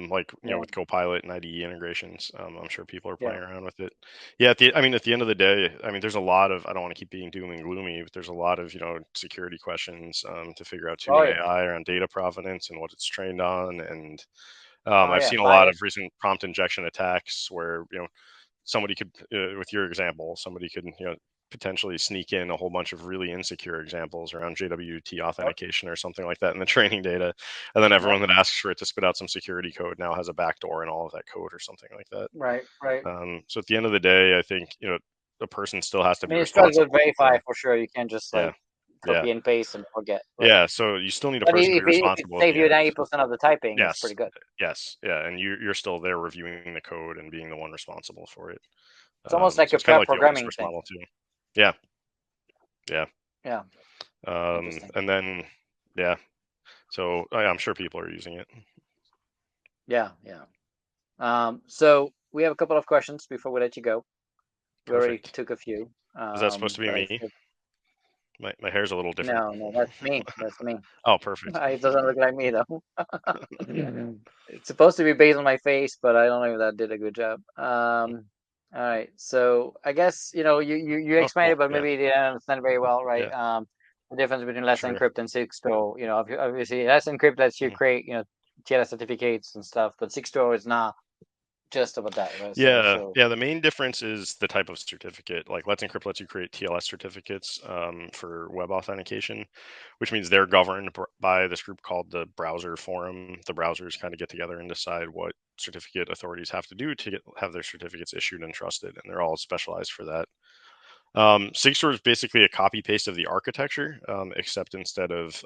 Like Yeah, with Copilot and IDE integrations. I'm sure people are yeah, playing around with it. Yeah. At the end of the day, I mean, there's a lot of. I don't want to keep being doom and gloomy, but there's a lot of security questions to figure out too oh in yeah, AI around data provenance and what it's trained on. And oh I've yeah, seen a lot of bias, recent prompt injection attacks where somebody could, with your example, somebody could, potentially sneak in a whole bunch of really insecure examples around JWT yep, authentication or something like that in the training data. And then yep, everyone that asks for it to spit out some security code now has a backdoor in all of that code or something like that. right, right. So at the end of the day, I think, the person still has to I be mean, it starts with responsible verify for, for sure. You can't just yeah, like yeah, copy and paste and forget, right? yeah. So you still need a But person to be if it responsible at saves the you end. 90% of the typing, it's Yes. pretty good. Yes. Yeah. And you're still there reviewing the code and being the one responsible for it. It's almost like So a it's kind pair of like the open programming source thing. model too. Yeah. Yeah. Yeah, interesting. And then, yeah. So I'm sure people are using it. Yeah, yeah. So we have a couple of questions before we let you go. We already Perfect. took a few, Is that supposed to be but I me? think My hair's a little different. no, no, that's me. That's me. Oh, perfect. It doesn't look like me though. It's supposed to be based on my face, but I don't know if that did a good job. All right. So I guess you Oh, explained cool. it, but Yeah. maybe you didn't understand very well, right? Yeah. The difference between Let's Sure. Encrypt and Sigstore. Obviously Let's Encrypt lets you Mhm. create TLS certificates and stuff, but Sigstore is not just about that, right? So Yeah, so yeah. The main difference is the type of certificate. Like Let's Encrypt lets you create TLS certificates for web authentication, which means they're governed by this group called the Browser Forum. The browsers kind of get together and decide what certificate authorities have to do to have their certificates issued and trusted, and they're all specialized for that. Sigstore is basically a copy paste of the architecture, except instead of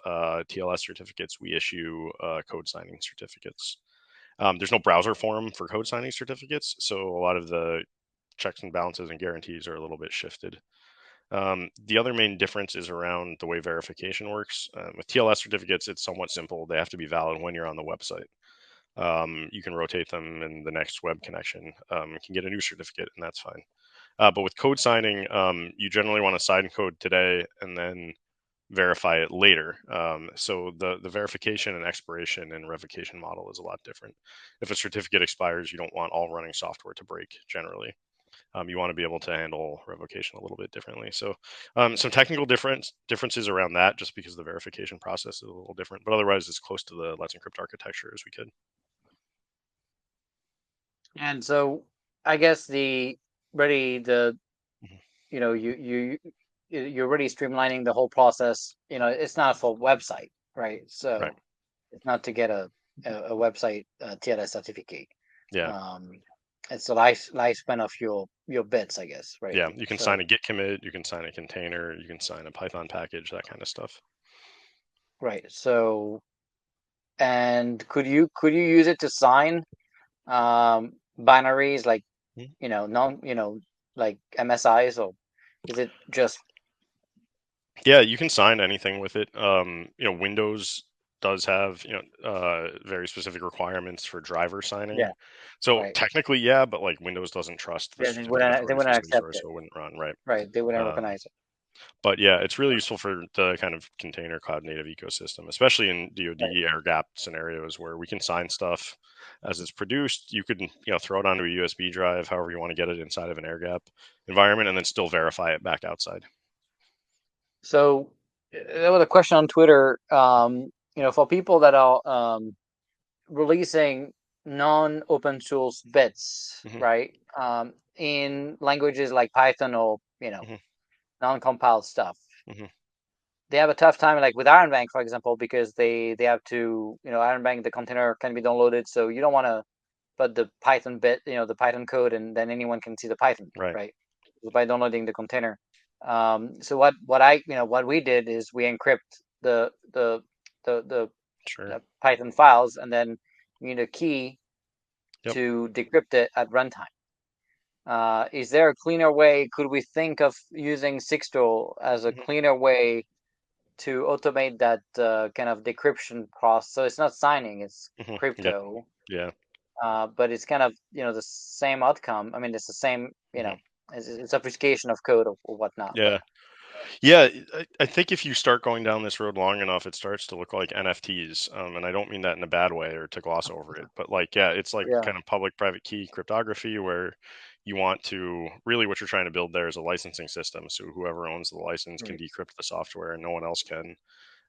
TLS certificates, we issue code signing certificates. There's no browser forum for code signing certificates, so a lot of the checks and balances and guarantees are a little bit shifted. The other main difference is around the way verification works. With TLS certificates, it's somewhat simple. They have to be valid when you're on the website. You can rotate them in the next web connection. You can get a new certificate, and that's fine. But with code signing, you generally want to sign code today, and then verify it later. So the verification and expiration and revocation model is a lot different. If a certificate expires, you don't want all running software to break generally. You want to be able to handle revocation a little bit differently. So some technical differences around that, just because the verification process is a little different, but otherwise it's close to the Let's Encrypt architecture as we could. And so I guess the really the Mhm. you know you're really streamlining the whole process. It's not a full website, right? Right. So it's not to get a website TLS certificate. Yeah. Um, it's the lifespan of your bits, I guess, right? Yeah. You can sign So a Git commit, you can sign a container, you can sign a Python package, that kind of stuff. right. So and could you use it to sign binaries like Mhm. non like MSIs, or is it just Yeah, you can sign anything with it. Windows does have, very specific requirements for driver signing. yeah, So right? technically, yeah, but like Windows doesn't trust the Yeah, they certificate wouldn't they authority through wouldn't accept Sigstore, it, so it wouldn't run, right? right? They wouldn't Um, recognize it. but yeah, it's really useful for the kind of container cloud native ecosystem, especially in Right. DoD air gap scenarios where we can sign stuff as it's produced. You could, throw it onto a USB drive, however you want to get it inside of an air gap environment, and then still verify it back outside. So there was a question on Twitter. For people that are releasing non-open source bits, Hmm. right? In languages like Python or Hmm. non-compiled stuff, Hmm. they have a tough time, like with Iron Bank, for example, because they have to, Iron Bank, the container can be downloaded, so you don't want to put the Python bit, the Python code, and then anyone can see the Python, Right. right? By downloading the container. So what we did is we encrypt the Sure. Python files, and then you need a key Yep. to decrypt it at runtime. Is there a cleaner way? Could we think of using Sigstore as a Hmm. cleaner way to automate that kind of decryption process? So it's not signing, it's Hmm. Yeah. crypto, Yeah. but it's kind of the same outcome. I mean, it's the same, Hmm. it's obfuscation of code or whatnot. But Yeah. Yeah, I think if you start going down this road long enough, it starts to look like NFTs. And I don't mean that in a bad way or to gloss over it, but like, yeah, it's like yeah, kind of public-private key cryptography where you want to really what you're trying to build there is a licensing system. So whoever owns the license can right, decrypt the software and no one else can.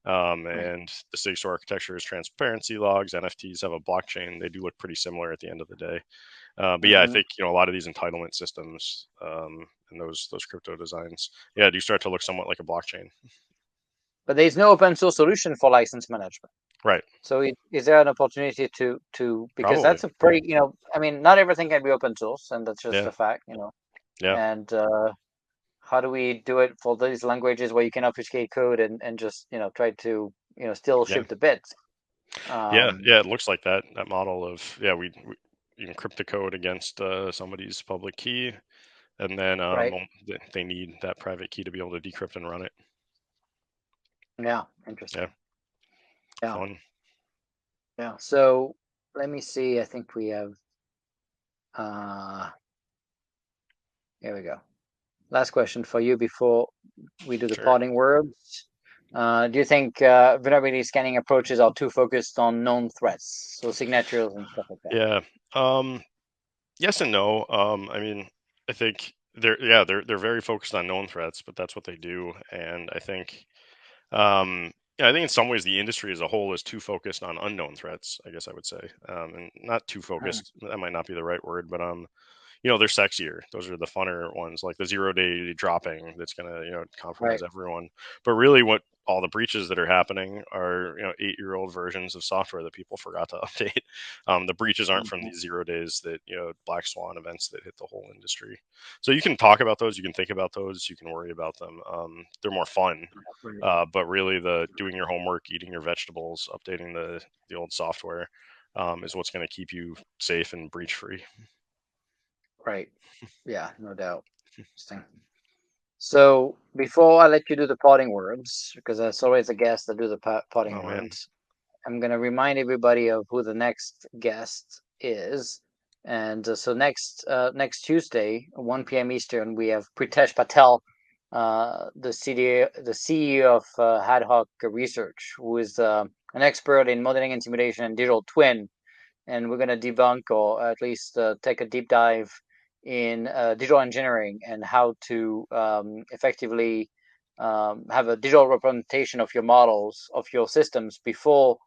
right. And the Sigstore architecture is transparency logs. NFTs have a blockchain. They do look pretty similar at the end of the day. But yeah, I Hmm. think a lot of these entitlement systems and those crypto designs, yeah, do start to look somewhat like a blockchain. But there's no open source solution for license management. Right. So is there an opportunity to because Probably. that's a pretty, I mean, not everything can be open source, and that's just Yeah. a fact, Yeah. and how do we do it for these languages where you can obfuscate code and just try to still Yeah. ship the bits? Yeah. Um, Yeah. It looks like that model of yeah, we you encrypt the code against somebody's public key, and then right? they need that private key to be able to decrypt and run it. Yeah, Yeah. interesting. Yeah, Fun. yeah. So let me see. I think we have. Uh, Here we go. Last question for you before we do the Sure. parting words. Do you think vulnerability scanning approaches are too focused on known threats, so signatures and stuff like that? Yeah. Um, yes and no. I mean, I think they're very focused on known threats, but that's what they do, and I think yeah, I think in some ways the industry as a whole is too focused on unknown threats. I guess I would say, and not too Hmm. focused. That might not be the right word, but they're sexier. Those are the funner ones, like the 0-day dropping that's gonna, Right. compromise everyone. But really, what all the breaches that are happening are, 8-year-old versions of software that people forgot to update. The breaches aren't from Mhm. these 0 days that, black swan events that hit the whole industry. So you can talk about those, you can think about those, you can worry about them. They're more fun. Right. But really, the doing your homework, eating your vegetables, updating the old software is what's going to keep you safe and breach free. Right. Yeah, no doubt. Interesting. So before I let you do the parting words, because that's always a guest that do the parting Oh man. words, I'm gonna remind everybody of who the next guest is. And so next Tuesday, 1 p.m. Eastern, we have Pritesh Patel, the CEO of Ad Hoc Research, who is an expert in modeling and simulation and digital twin. And we're going to debunk, or at least take a deep dive in digital engineering and how to effectively have a digital representation of your models, of your systems, before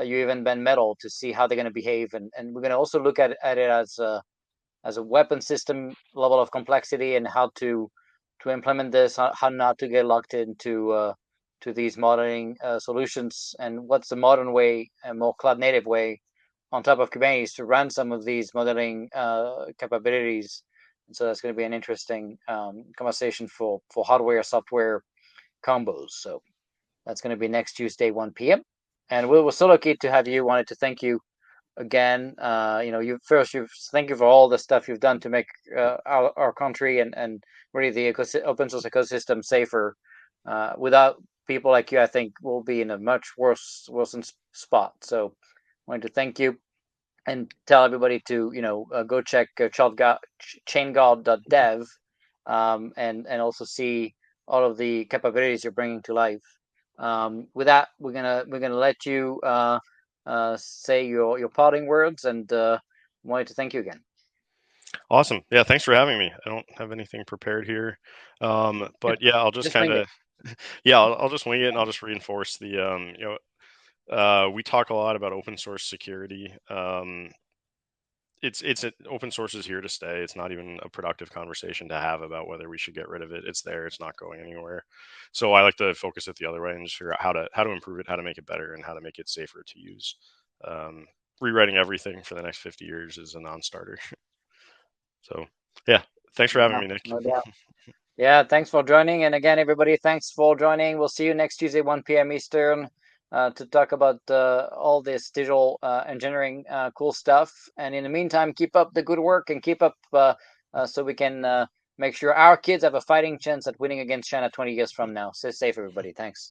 you even bend metal, to see how they're going to behave. And we're going to also look at it as a weapon system level of complexity, and how to implement this, how not to get locked into to these modeling solutions, and what's the modern way, a more cloud native way on top of Kubernetes to run some of these modeling capabilities. And so that's going to be an interesting conversation for hardware software combos. So that's going to be next Tuesday, 1 p.m. And we were so lucky to have you. Wanted to thank you again. You thank you for all the stuff you've done to make our country and really the open source ecosystem safer. Without people like you, I think we'll be in a much worse spot. So I wanted to thank you and tell everybody to go check ChainGuard.dev, and also see all of the capabilities you're bringing to life. With that, we're gonna let you say your parting words, and wanted to thank you again. Awesome. Yeah, thanks for having me. I don't have anything prepared here, but yeah, I'll just Just wing kind it. of yeah, I'll just wing it, and I'll just reinforce the we talk a lot about open source security. Open source is here to stay. It's not even a productive conversation to have about whether we should get rid of it. It's there. It's not going anywhere. So I like to focus it the other way and just figure out how to improve it, how to make it better, and how to make it safer to use. Um, Rewriting everything for the next 50 years is a non-starter. So yeah, thanks for having Yeah, me, Nick. no doubt. Yeah, thanks for joining. And again, everybody, thanks for joining. We'll see you next Tuesday, 1 p.m. Eastern, to talk about all this digital engineering cool stuff. And in the meantime, keep up the good work, and keep up so we can make sure our kids have a fighting chance at winning against China 20 years from now. Stay safe, everybody. Thanks.